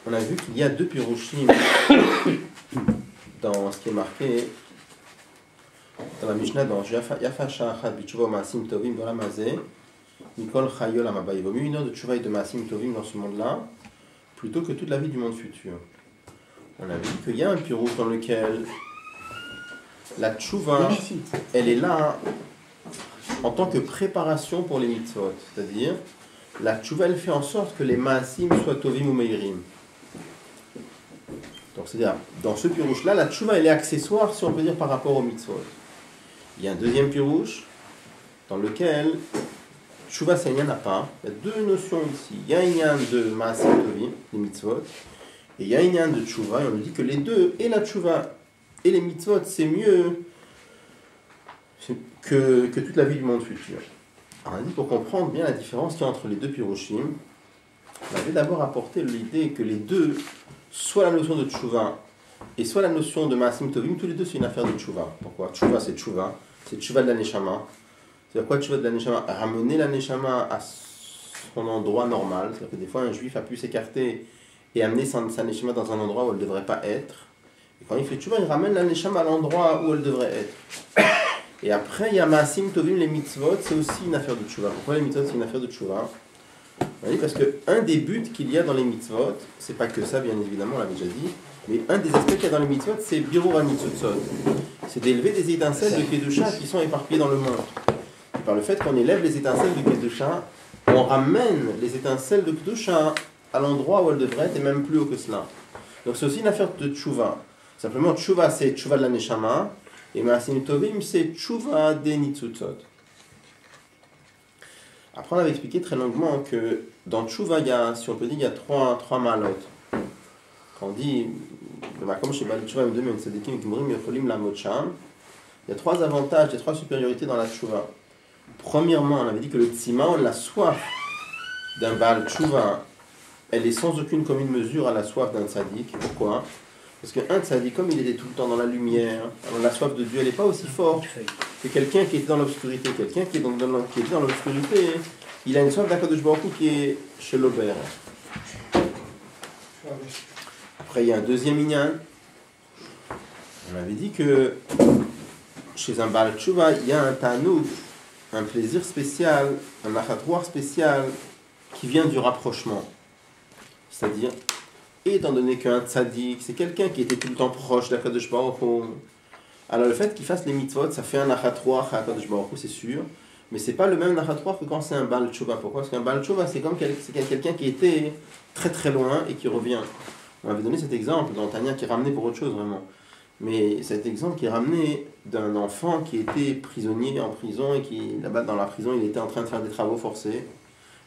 On a vu qu'il y a deux pirushim dans ce qui est marqué dans la Mishnah, dans Yafa Sha'achad B'Tshuva Ma'asim Tovim dans la Mazé, Mikol Chayol Amaba. Il vaut mieux une heure de Tshuva et de Ma'asim Tovim dans ce monde-là, plutôt que toute la vie du monde futur. On a vu qu'il y a un pirush dans lequel la Tshuva, elle est là en tant que préparation pour les mitzvot. C'est-à-dire, la Tshuva, elle fait en sorte que les Ma'asim soient Tovim ou Meirim. Donc, c'est-à-dire, dans ce pirouche-là, la Tshuva, elle est accessoire, si on peut dire, par rapport aux mitzvot. Il y a un deuxième pirouche, dans lequel Tshuva, c'est un yan à part. Il y a deux notions ici. Il y a un yan de Ma'asim Tovim, les mitzvot, et il y a un yan de Tshuva, et on nous dit que les deux, et la Tshuva et les mitzvot, c'est mieux que toute la vie du monde futur. Alors, on a dit, pour comprendre bien la différence qu'il y a entre les deux pirouchim, on avait d'abord apporté l'idée que les deux, soit la notion de Tshuva et soit la notion de Ma'asim Tovim, tous les deux c'est une affaire de Tshuva. Pourquoi? Tshuva c'est Tshuva de la Neshama. C'est-à-dire quoi Tshuva de la Neshama? Ramener la Neshama à son endroit normal. C'est-à-dire que des fois un juif a pu s'écarter et amener sa Neshama dans un endroit où elle ne devrait pas être. Et quand il fait Tshuva, il ramène la Neshama à l'endroit où elle devrait être. Et après il y a Ma'asim Tovim, les mitzvot, c'est aussi une affaire de Tshuva. Pourquoi les mitzvot c'est une affaire de Tshuva? Parce qu'un des buts qu'il y a dans les mitzvot, c'est pas que ça, bien évidemment, on l'avait déjà dit, mais un des aspects qu'il y a dans les mitzvot, c'est Birur HaNitzutzot. C'est d'élever des étincelles de Kedusha qui sont éparpillées dans le monde. Et par le fait qu'on élève les étincelles de Kedusha, on ramène les étincelles de Kedusha à l'endroit où elles devraient être, et même plus haut que cela. Donc c'est aussi une affaire de Tshuva. Simplement, Tshuva, c'est Tshuva de la Neshama, et Ma'asim Tovim, c'est Tshuva des Nitzutzot. Après, on avait expliqué très longuement que dans Tshuva, si on peut dire, il y a trois malot. Quand on dit, il y a trois avantages, il y a trois supériorités dans la Tshuva. Premièrement, on avait dit que le tzimah, la soif d'un Baal Tshuva, elle est sans aucune commune mesure à la soif d'un tzaddik. Pourquoi? Parce qu'un tzaddik, comme il était tout le temps dans la lumière, alors la soif de Dieu, elle n'est pas aussi forte que quelqu'un qui était dans l'obscurité. Quelqu'un qui est dans l'obscurité, il a une soif d'Akadosh Baruch Hu qui est chez l'Aubert. Après, il y a un deuxième inyan. On avait dit que chez un Baal Tshuva, il y a un tanouk, un plaisir spécial, un achatroir spécial qui vient du rapprochement. C'est-à-dire, étant donné qu'un tzaddik, c'est quelqu'un qui était tout le temps proche d'Akadosh Baruch Hu, alors le fait qu'il fasse les mitzvot, ça fait un achatroir à Akadosh Baruch Hu, c'est sûr, mais c'est pas le même achatroir que quand c'est un Baal Tshuva. Pourquoi? Parce qu'un Baal Tshuva, c'est comme quelqu'un qui était très très loin et qui revient. On avait donné cet exemple dans Tania qui est ramené pour autre chose vraiment. Mais cet exemple qui est ramené d'un enfant qui était prisonnier en prison et qui, là-bas dans la prison, il était en train de faire des travaux forcés.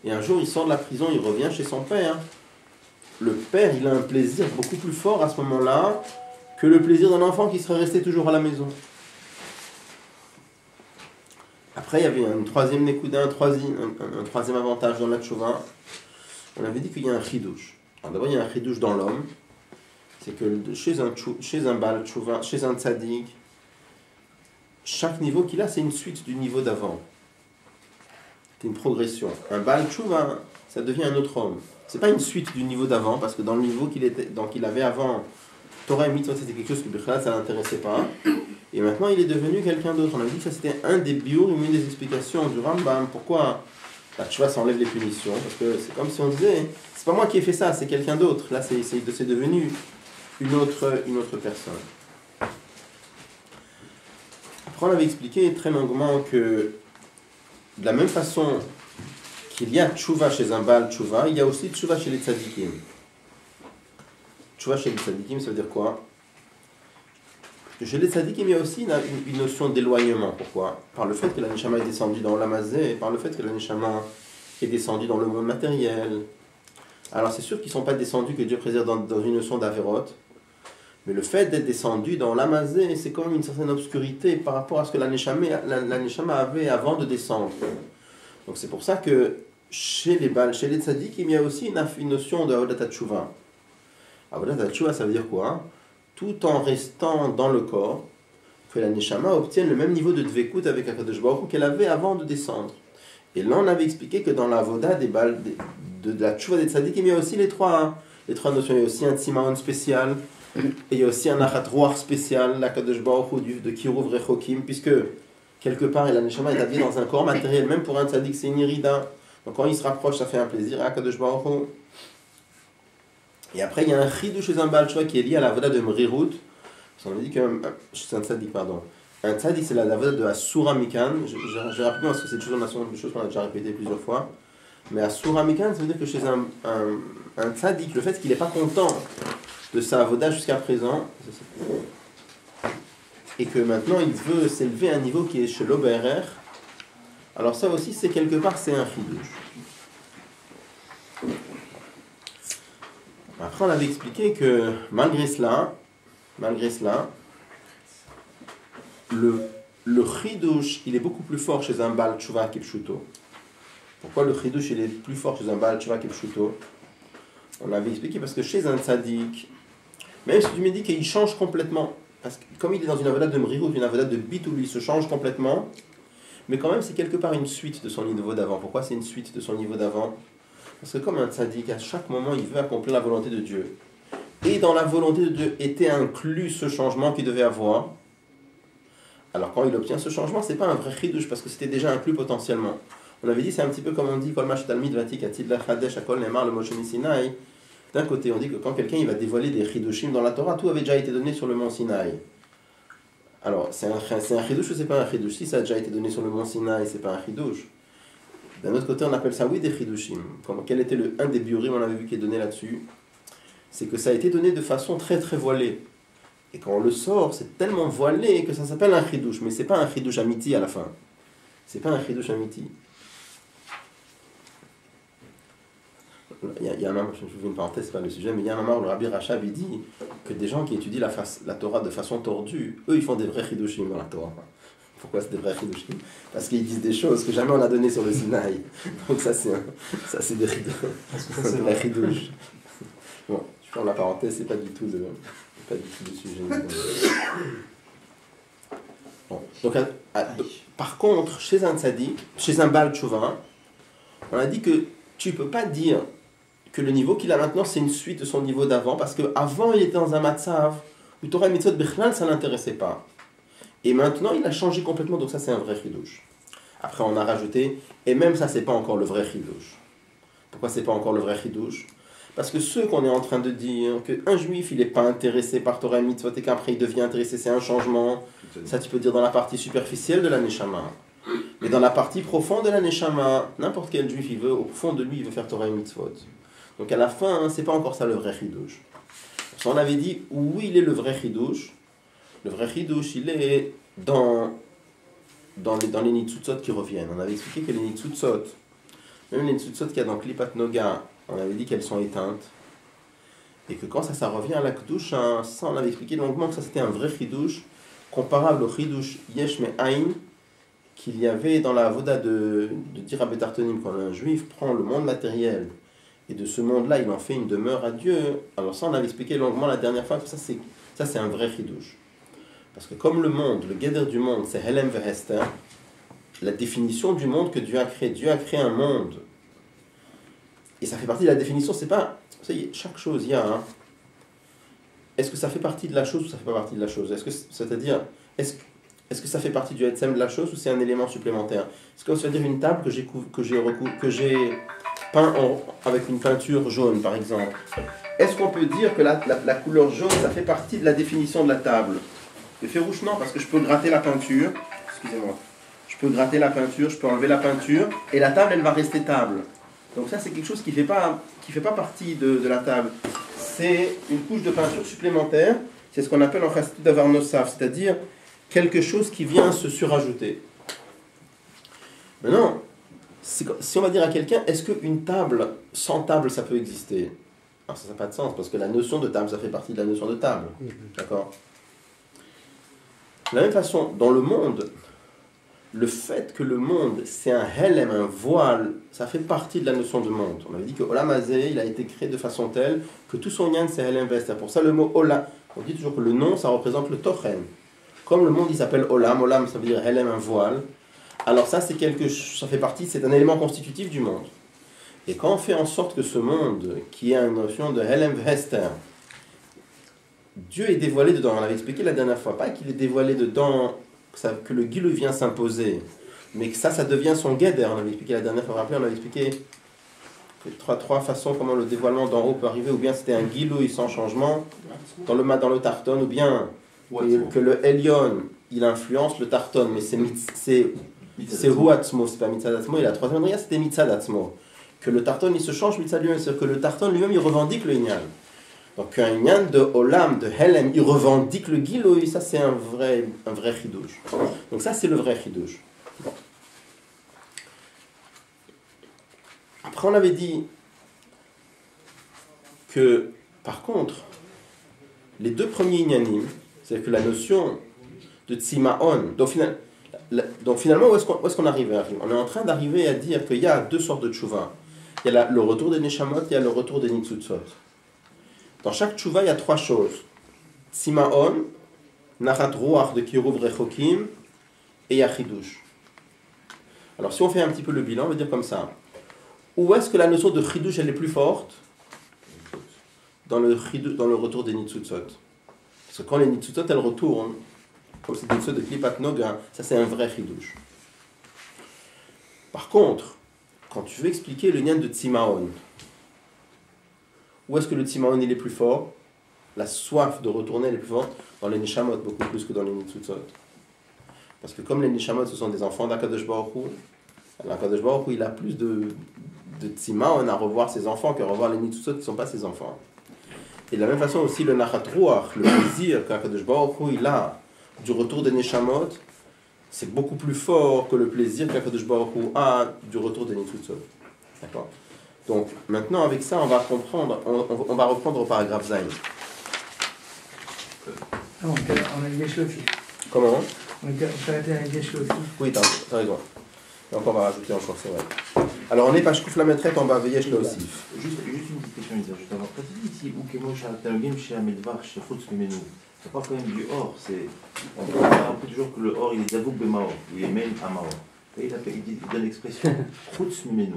Et un jour, il sort de la prison, il revient chez son père. Le père, il a un plaisir beaucoup plus fort à ce moment-là que le plaisir d'un enfant qui serait resté toujours à la maison. Après, il y avait une troisième nekuda, un troisième avantage dans la tchouva. On avait dit qu'il y a un chidouche. Alors d'abord, il y a un chidouche dans l'homme. C'est que chez un Baal Tchouva, chez un tzaddik, chaque niveau qu'il a, c'est une suite du niveau d'avant. C'est une progression. Un Baal Tchouva, ça devient un autre homme. C'est pas une suite du niveau d'avant, parce que dans le niveau qu'il avait avant, Torah et Mitzvot, c'était quelque chose que Bichlal, ça l'intéressait pas. Et maintenant, il est devenu quelqu'un d'autre. On a dit que ça, c'était un des biurs, une des explications du Rambam. Pourquoi la Tchouva s'enlève les punitions? Parce que c'est comme si on disait, c'est pas moi qui ai fait ça, c'est quelqu'un d'autre. Là, c'est devenu une autre personne. Après, on avait expliqué très longuement que de la même façon qu'il y a tchouva chez un Baal tchouva, il y a aussi tchouva chez les tzadikim. Tchouva chez les tzadikim, ça veut dire quoi? Chez les tzadikim, il y a aussi une notion d'éloignement. Pourquoi? Par le fait que la neshama est descendue dans l'amazé, par le fait que la neshama est descendue dans le monde matériel. Alors c'est sûr qu'ils ne sont pas descendus, que Dieu préserve dans une notion d'Averot, mais le fait d'être descendu dans l'amazé, c'est quand même une certaine obscurité par rapport à ce que la neshama avait avant de descendre. Donc c'est pour ça que chez les tzaddik, il y a aussi une notion de Avodat HaTshuva. Avodat HaTshuva, ça veut dire quoi? Tout en restant dans le corps, que la neshama obtienne le même niveau de dvekut avec Akadosh Baruch Hu qu'elle avait avant de descendre. Et là, on avait expliqué que dans la avoda de la tchouva des tzaddik, il y a aussi les trois les trois notions. Il y a aussi un Tsimaon spécial, et il y a aussi un Achat Ruach spécial, la Kadosh Baruch Hu de Kiruv Rechokim, puisque quelque part, la Neshama est habillée dans un corps matériel, même pour un tzaddik, c'est une irida. Donc quand il se rapproche, ça fait un plaisir à Kadosh Baruch Hu. Et après, il y a un chidou chez un Baal Tshuva qui est lié à la voda de Mrirut. On a dit qu'un tzaddik, pardon. Un tzaddik, c'est la voda de Asura Mikan. J'ai rapidement, parce que c'est toujours une chose qu'on a déjà répété plusieurs fois. Mais Asura Mikan, ça veut dire que chez un tzaddik, le fait qu'il n'est pas content de sa voda jusqu'à présent, et que maintenant il veut s'élever à un niveau qui est chez l'Oberer, alors ça aussi, c'est quelque part, c'est un chidouche. Après, on avait expliqué que malgré cela, le chidouche, il est beaucoup plus fort chez un Baal Tshuva Kipshuto. Pourquoi le chidouche, il est plus fort chez un Baal Tshuva Kipshuto? On avait expliqué parce que chez un tzaddik, même si tu me dis qu'il change complètement, parce que comme il est dans une avoda de mrirut, une avoda de bitoul, il se change complètement, mais quand même c'est quelque part une suite de son niveau d'avant. Pourquoi c'est une suite de son niveau d'avant? Parce que comme un tzaddik, à chaque moment, il veut accomplir la volonté de Dieu. Et dans la volonté de Dieu était inclus ce changement qu'il devait avoir. Alors quand il obtient ce changement, c'est pas un vrai chidouche, parce que c'était déjà inclus potentiellement. On avait dit, c'est un petit peu comme on dit, Kol Mash Talmid Vatik Atid La Chadesh Akol Ne'mar le Moshe Sinaï. D'un côté, on dit que quand quelqu'un il va dévoiler des chidushim dans la Torah, tout avait déjà été donné sur le mont Sinaï. Alors, c'est un chidush ou c'est pas un chidush? Si ça a déjà été donné sur le mont Sinaï, c'est pas un chidush. D'un autre côté, on appelle ça, oui, des chidushim. Quel était un des biurim, on avait vu qui est donné là-dessus? C'est que ça a été donné de façon très très voilée. Et quand on le sort, c'est tellement voilé que ça s'appelle un chidush. Mais c'est pas un chidush amiti à la fin. C'est pas un chidush amiti. Il y a un moment, je vous fais une parenthèse, c'est pas le sujet, mais il y a un moment où le Rabbi Rachab il dit que des gens qui étudient la Torah de façon tordue, eux ils font des vrais chidushim dans la Torah. Pourquoi c'est des vrais chidushim? Parce qu'ils disent des choses que jamais on a données sur le Sinaï. Donc ça c'est des vrais chidush. Bon, je ferme la parenthèse, c'est pas du tout le sujet. Bon. Donc, par contre, chez un tzaddik, chez un Baal Tshuva, on a dit que tu peux pas dire que le niveau qu'il a maintenant, c'est une suite de son niveau d'avant, parce qu'avant, il était dans un matzav où Torah et Mitzvot Bechlal, ça ne l'intéressait pas. Et maintenant, il a changé complètement, donc ça, c'est un vrai chidouche. Après, on a rajouté, et même ça, c'est pas encore le vrai chidouche. Pourquoi c'est pas encore le vrai chidouche? Parce que ceux qu'on est en train de dire, qu'un juif, il n'est pas intéressé par Torah et Mitzvot, et qu'après, il devient intéressé, c'est un changement, ça, tu peux dire dans la partie superficielle de la Neshama. Mais dans la partie profonde de la Neshama, n'importe quel juif, il veut, au fond de lui, il veut faire Torah et Mitzvot. Donc à la fin, c'est pas encore ça le vrai chidouche. On avait dit où il est le vrai chidouche. Le vrai chidouche, il est dans les nitzutzot qui reviennent. On avait expliqué que les nitzutzot, même les nitzutzot qu'il y a dans Klipat Noga, on avait dit qu'elles sont éteintes. Et que quand ça revient à la kedusha, hein, ça on avait expliqué longuement que ça c'était un vrai chidouche, comparable au chidouche Yesh Me'ain, qu'il y avait dans la avoda de dire à Betartonim, quand un juif prend le monde matériel et de ce monde-là il en fait une demeure à Dieu. Alors ça on avait expliqué longuement la dernière fois que ça c'est un vrai chidouche, parce que comme le monde, le guéder du monde c'est Helem Vehester, la définition du monde que Dieu a créé un monde, et ça fait partie de la définition. C'est pas, ça y est, chaque chose il y a est-ce que ça fait partie de la chose ou ça fait pas partie de la chose? C'est-à-dire est-ce que ça fait partie du Etzem de la chose ou c'est un élément supplémentaire? Est-ce qu'on se veut dire une table que j'ai peint avec une peinture jaune, par exemple? Est-ce qu'on peut dire que la couleur jaune, ça fait partie de la définition de la table? Le férouche, non, parce que je peux gratter la peinture. Excusez-moi. Je peux gratter la peinture, je peux enlever la peinture, et la table, elle va rester table. Donc ça, c'est quelque chose qui fait pas partie de la table. C'est une couche de peinture supplémentaire. C'est ce qu'on appelle en chassidut davar nosaf, c'est-à-dire quelque chose qui vient se surajouter. Maintenant, si on va dire à quelqu'un, est-ce qu'une table sans table, ça peut exister? Alors ça n'a pas de sens, parce que la notion de table, ça fait partie de la notion de table. D'accord? De la même façon, dans le monde, le fait que le monde, c'est un helem, un voile, ça fait partie de la notion de monde. On avait dit que Olam Hazeh, il a été créé de façon telle que tout son yan, c'est helem vester. Pour ça, le mot Olam, on dit toujours que le nom, ça représente le tochen. Comme le monde, il s'appelle Olam, Olam, ça veut dire helem, un voile. Alors ça, ça fait partie, c'est un élément constitutif du monde. Et quand on fait en sorte que ce monde, qui a une notion de Helem Vester, Dieu est dévoilé dedans, on avait expliqué la dernière fois, pas qu'il est dévoilé dedans, que le Gilou vient s'imposer, mais que ça devient son Guéder. On avait expliqué la dernière fois, vous vous rappelez, on avait expliqué trois façons comment le dévoilement d'en haut peut arriver, ou bien c'était un Gilou sans changement, dans le Tarton, ou bien que le Elion, il influence le Tarton, mais c'est Huatzmo, c'est pas Mitzadatzmo, et la troisième raya c'était Mitzadatzmo. Que le Tarton il se change Mitzad lui-même, c'est-à-dire que le Tarton lui-même il revendique le Inyan. Donc un Inyan de Olam, de Helem, il revendique le Gilou, ça c'est un vrai Chidouche. Donc ça c'est le vrai Chidouche. Bon. Après on avait dit que par contre, les deux premiers Inyanim, c'est-à-dire que la notion de Tsimaon, donc finalement où est-ce qu'on arrive? On est en train d'arriver à dire qu'il y a deux sortes de tchouva. Il y a le retour des Neshamot, il y a le retour des Nitzutzot. Dans chaque tchouva, il y a trois choses. Tsimaon, Nachat Ruach de Kiruv Rechokim et Yachidush. Alors si on fait un petit peu le bilan, on va dire comme ça. Où est-ce que la notion de Chidush elle est plus forte? Dans le retour des Nitzutzot. Parce que quand les Nitzutzot elles retournent, comme c'est des Nitzutzot de Klipat Noga, ça c'est un vrai Chidush. Par contre, quand tu veux expliquer le Nyan de Tsimaon, où est-ce que le Tsimaon il est plus fort? La soif de retourner elle est plus forte dans les Neshamot, beaucoup plus que dans les Nitzutzot. Parce que comme les Neshamot ce sont des enfants d'Akadosh Baruch Hu, l'Akadosh Baruch Hu il a plus de Tsimaon à revoir ses enfants qu'à revoir les Nitzutzot qui ne sont pas ses enfants. Et de la même façon aussi le Nachat Ruach, le plaisir qu'Akadosh Baruch Hu il a du retour des Neshamot, c'est beaucoup plus fort que le plaisir qu'Akadosh Baruch Hu a du retour des Nitzutzot. D'accord? Donc maintenant avec ça on va comprendre, on va reprendre au paragraphe Zayn. Non, on a une Yeshlo aussi. Comment? On a arrêté à une Yeshlo aussi. Oui, t'as raison. Et encore on va rajouter encore, c'est vrai. Alors on est pas Shkouf la maîtrette, on va veiller Yeshlo aussi. Juste une petite question, Isaac, juste avant. Quand tu dis ici, ou que moi, chez Amedvar, chez Chutz Mimenu, ça parle quand même du or. On peut rappeler toujours que le or, il est Zavouk Bemaor, il est même à Maor. Et il donne l'expression Chutz Mimenu.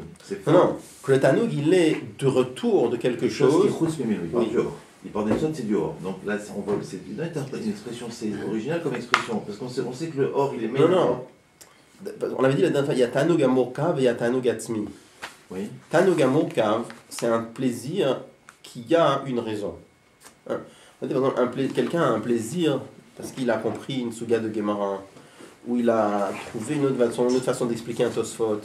Non, que le Tanoug, il est de retour de quelque chose. Chutz Mimenu, il parle du or. Il parle des zones, c'est du or. Donc là, on voit que c'est une expression, c'est original comme expression. Parce qu'on sait que le or, il est même. Non. On avait dit la dernière fois, il y a Tanoug Amurkav et il y a Tanoug Atzmi. Oui. Tanoug Amurkav, c'est un plaisir qui a une raison. Par exemple, quelqu'un a un plaisir parce qu'il a compris une Suga de Gemara, ou il a trouvé une autre façon d'expliquer un Tosfot.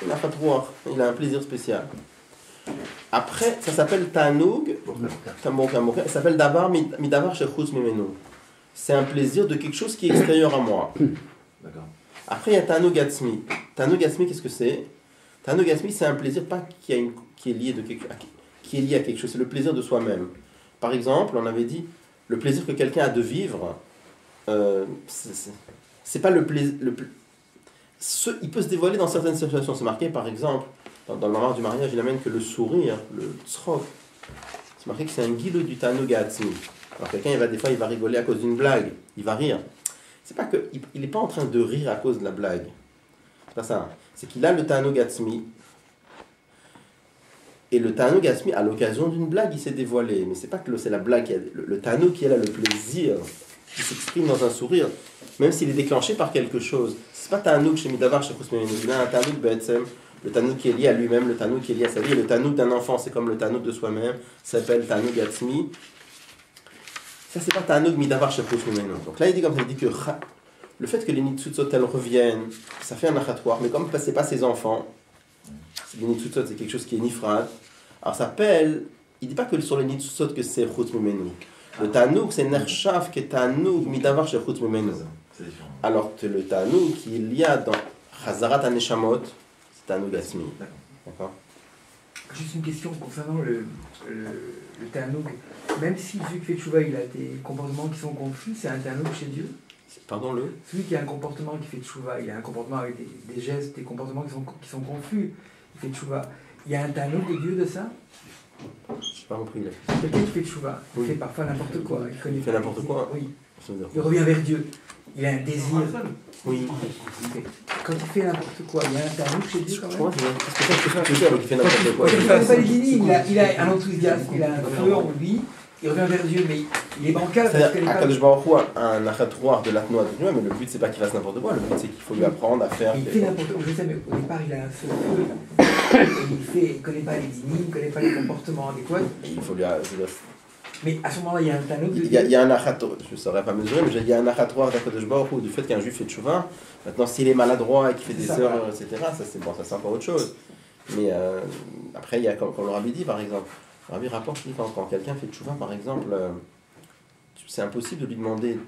Il n'a pas de voir, il a un plaisir spécial. Après, ça s'appelle Tanoug, ça s'appelle Davar Midavar Shechutz Mimenu. C'est un plaisir de quelque chose qui est extérieur à moi. D'accord. Après, il y a Tanoug Atzmi. Tanoug Atzmi, qu'est-ce que c'est? Tanoug Atzmi, c'est un plaisir pas qui est lié à quelque chose, c'est le plaisir de soi-même. Par exemple, on avait dit, le plaisir que quelqu'un a de vivre, c'est pas le plaisir. Il peut se dévoiler dans certaines situations. C'est marqué, par exemple, dans le mamar du mariage, il amène que le sourire, le tzrok, c'est marqué que c'est un guilou du Tanoug Atzmi. Alors quelqu'un, des fois, il va rigoler à cause d'une blague, il va rire. C'est pas que il n'est pas en train de rire à cause de la blague. C'est pas ça. C'est qu'il a le Tanoug Atzmi. Et le Tanoug Atzmi, à l'occasion d'une blague, il s'est dévoilé. Mais c'est pas que c'est la blague qui a le Tanoug qui est là, le plaisir, qui s'exprime dans un sourire, même s'il est déclenché par quelque chose. C'est pas Tanoug chez Midavar, chez Chutz Mimenu. Il a un Tanoug Betsem, le Tanoug qui est lié à lui-même, le Tanoug qui est lié à sa vie. Et le Tanoug d'un enfant, c'est comme le Tanoug de soi-même, ça s'appelle Tanoug Atzmi. Ça, c'est pas Tanoug Midavar chez Chutz Mimenu. Donc là, il dit comme ça, il dit que le fait que les Nitzutzot elles reviennent, ça fait un achatoire, mais comme c'est pas ses enfants, les Nitzutzot c'est quelque chose qui est nifrad, alors ça s'appelle, il dit pas que sur les Nitzutzot que c'est Chutz Mimenu. Le Tanoug c'est Nerchav qui est Tanoug Midavar chez Chutz Mimenu. Alors que le Tanoug qu'il y a dans Chazarat HaNeshamot, c'est Tanoug Atzmi. D'accord. Juste une question concernant le Tanoug. Même si celui qui fait Tchouva, il a des comportements qui sont confus, c'est un Tanoug chez Dieu? Pardon, Celui qui a un comportement qui fait Tchouva, il a un comportement avec des gestes, des comportements qui sont confus, il fait Tchouva. Il y a un Tanoug de Dieu de ça? Je n'ai pas compris. Quelqu'un qui fait Tchouva, il Oui. fait parfois n'importe quoi. Il fait n'importe quoi? Oui. Il revient vers Dieu. Il a un désir. Oui. quand il fait n'importe quoi, il y a un tanouk chez Dieu quand même. Qu'est-ce que c'est qu'il fait n'importe quoi? Quand il ne connaît pas les dinim, il a un enthousiasme, il a un feu en lui, il revient vers Dieu, mais il est bancal parce qu'il C'est-à-dire, connaît pas. Akadosh Baruch Hu a un achatroir de l'atnoa de Dieu, mais le but c'est pas qu'il fasse n'importe quoi, le but c'est qu'il faut lui apprendre à faire. Il fait n'importe quoi, je sais, mais au départ il a un feu, il ne connaît pas les dinim, il ne connaît pas les comportements adéquats. Il faut lui. Mais à ce moment-là, il y a un tanouk de Il y a un achatroir, je ne saurais pas mesurer, mais il y a un achatroir d'Akadosh Baruch Hu du fait qu'un juif fait tchouva. Maintenant, s'il est maladroit et qu'il fait des erreurs, etc., ça c'est bon, ça c'est encore autre chose. Mais après, il y a comme le Rabbi dit par exemple, le Rabbi rapporte quand quelqu'un fait tchouva par exemple, c'est impossible de lui demander.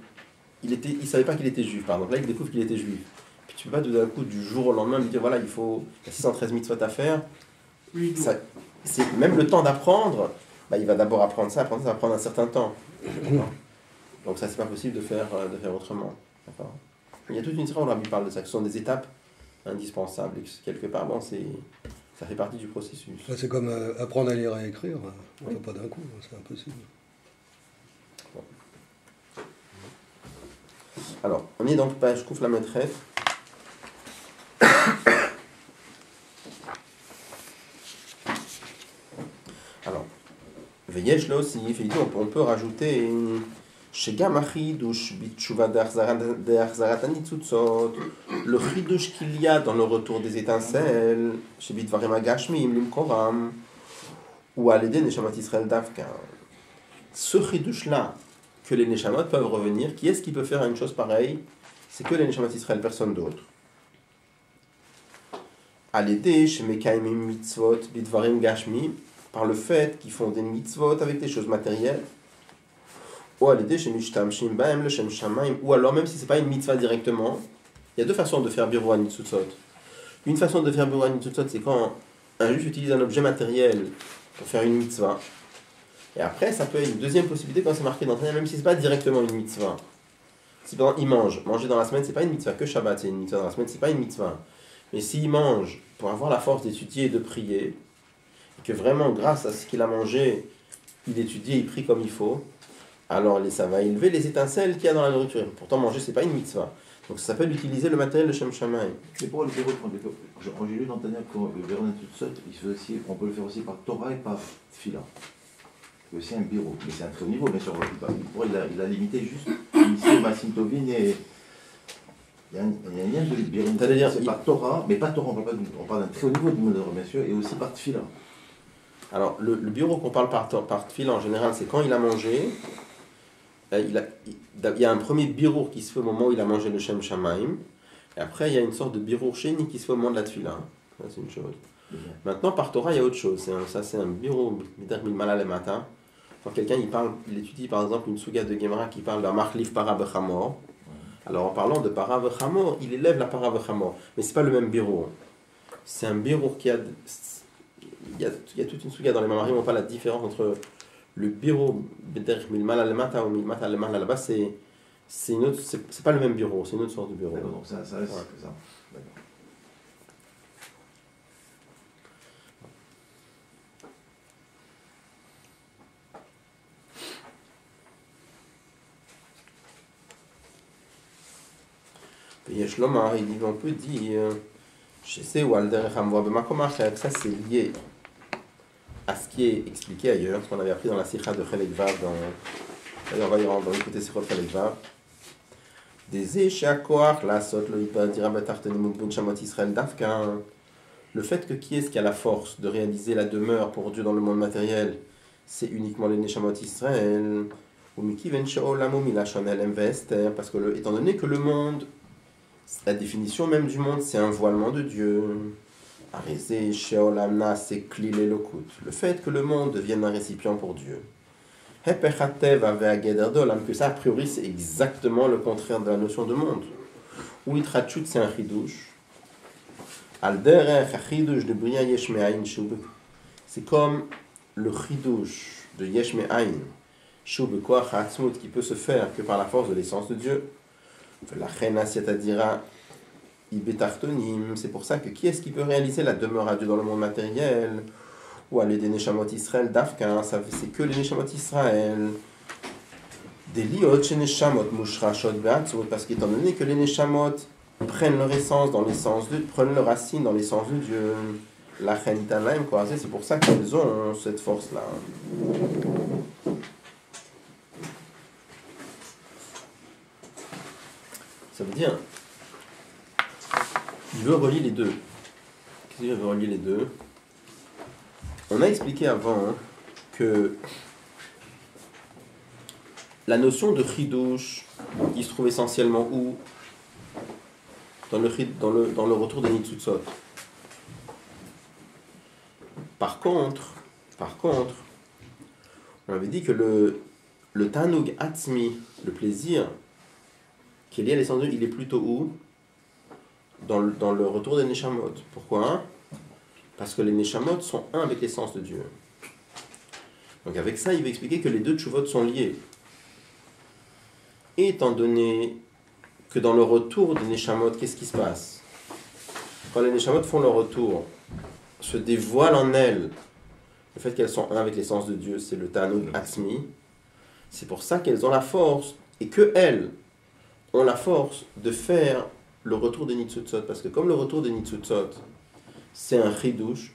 Il savait pas qu'il était juif, par exemple. Là, il découvre qu'il était juif. Puis tu peux pas tout d'un coup, du jour au lendemain, lui dire voilà, il y a 613 mitzvot à faire. Ça, c'est même le temps d'apprendre. Bah, il va d'abord apprendre ça va prendre un certain temps. Donc ça, c'est pas possible de faire autrement. D'accord. Il y a toute une série où le Rabbi parle de ça, que ce sont des étapes indispensables. Et que quelque part, bon, ça fait partie du processus. Ouais, c'est comme apprendre à lire et à écrire. On ne Oui. fait pas d'un coup, c'est impossible. Bon. Alors, on est donc page Kouf la maîtresse. Alors, Veyesh là aussi, on peut rajouter chez Gamachidush Bitshuva d'Achzarat Anitzutzot, le chidush qu'il y a dans le retour des étincelles, chez Bitvarim Agashmim, Limkoram, ou à l'aider Neshamat Israël Davka. Ce chidush là, que les Neshamot peuvent revenir, qui est-ce qui peut faire une chose pareille? C'est que les Neshamot Israël, personne d'autre. À l'aider chez Mekaimim Mitzvot Bitvarim Gashmim, par le fait qu'ils font des mitzvot avec des choses matérielles, ou à l'aider chez Mishtamshim Baem le Shem Shamaim, ou alors même si c'est pas une mitzvah directement, il y a deux façons de faire Biru Hanitzutzot. Une façon de faire Biru Hanitzutzot, c'est quand un juif utilise un objet matériel pour faire une mitzvah. Et après, ça peut être une deuxième possibilité quand c'est marqué dans le Tanya, même si c'est pas directement une mitzvah. Si par exemple il manger dans la semaine, c'est pas une mitzvah, que Shabbat c'est une mitzvah dans la semaine, c'est pas une mitzvah. Mais s'il mange pour avoir la force d'étudier et de prier, et que vraiment grâce à ce qu'il a mangé, il étudie, il prie comme il faut, alors ça va élever les étincelles qu'il y a dans la nourriture. Pourtant manger c'est pas une mitzvah. Donc ça s'appelle utiliser le matériel de Shem Shamaim. Mais pour le verrou, quand j'ai lu dans Tania que le verrou Hanitzutzot, on peut le faire aussi par Torah et par Tfila. C'est aussi un bureau, mais c'est un très haut niveau, bien sûr. Il a limité juste ici, Massim Tovin et. Il y a un lien de bureau. C'est par Torah, mais pas Torah, on parle d'un très haut niveau de modèle, bien sûr, et aussi par Tfila. Alors le bureau qu'on parle par Tfila en général, c'est quand il a mangé. Il y a un premier birour qui se fait au moment où il a mangé le Shem Shamaim, et après il y a une sorte de birour chéni qui se fait au moment de la Tfila. Ça, c'est une chose. Maintenant, par Torah, il y a autre chose. C'est un birour, le matin. Quand quelqu'un il étudie par exemple une souga de Gemara qui parle d'un Marlif Para Bechamor. Alors en parlant de Para Bechamor, il élève la Para Bechamor. Mais c'est pas le même birour. C'est un birour qui a. Il y a toute une souga dans les Mamarim, on parle la différence entre le bureau Bederich Milmal al-Mata ou Milmat al-Mal là-bas, c'est pas le même bureau, c'est une autre sorte de bureau. D'accord, donc ça reste que ça. D'accord. Et Shlomar, il dit, on peut dire, je sais où Alderech Hamvoa B'makomach, ça c'est lié à ce qui est expliqué ailleurs, ce qu'on avait appris dans la Sikha de Chelek Vav, d'ailleurs on va y rendre, on va écouter Sikhot Chelek Vav. Des échakoach, la sot, le hipa, dira batartenim ou Shamot Israël Dafka. Le fait que qui est-ce qui a la force de réaliser la demeure pour Dieu dans le monde matériel, c'est uniquement les Neshamot Israël. Ou Mikiven She'olam ou Milashon Elem Ve'ester, parce que étant donné que le monde, la définition même du monde, c'est un voilement de Dieu. Arizé, Sheolamna, c'est Klil Elokut. Le fait que le monde devienne un récipient pour Dieu. Hepechatev ave ageder dolam, que ça, a priori, c'est exactement le contraire de la notion de monde. Ou Itrachut, c'est un chidush. Alderech, chidush de Bria Yesh Me'ayin Shub. C'est comme le chidush de Yesh Me'ayin, Shub Koach Ha'atzmut, qui peut se faire que par la force de l'essence de Dieu. La Chena Siatadira. C'est pour ça que qui est-ce qui peut réaliser la demeure à Dieu dans le monde matériel? Ou aller des Neshamot Israël d'Afka, c'est que les Neshamot Israël. Des liot chez Neshamot Mushrashot Be'atzmut, parce qu'étant donné que les Neshamot prennent leur essence dans l'essence de prennent leur racine dans l'essence de Dieu. La Chentalaim, quoi. C'est pour ça qu'elles ont cette force-là. Ça veut dire, il veut relier les deux. Qu'est-ce qu'il veut relier les deux? On a expliqué avant que la notion de chidouche, qui se trouve essentiellement où? Dans le retour des Nitzutzot. Par contre, on avait dit que le Tanug Atzmi, le plaisir, qui est lié à l'essence de Dieu, il est plutôt où? Dans le retour des Neshamot. Pourquoi? Parce que les Neshamot sont un avec l'essence de Dieu. Donc avec ça, il va expliquer que les deux tshuvot sont liés. Et étant donné que dans le retour des Neshamot, qu'est-ce qui se passe? Quand les Neshamot font leur retour, se dévoile en elles le fait qu'elles sont un avec l'essence de Dieu, c'est le Tanug Atzmi. C'est pour ça qu'elles ont la force, et que elles ont la force de faire le retour des Nitzutzot. Parce que comme le retour des Nitzutzot, c'est un chidouche,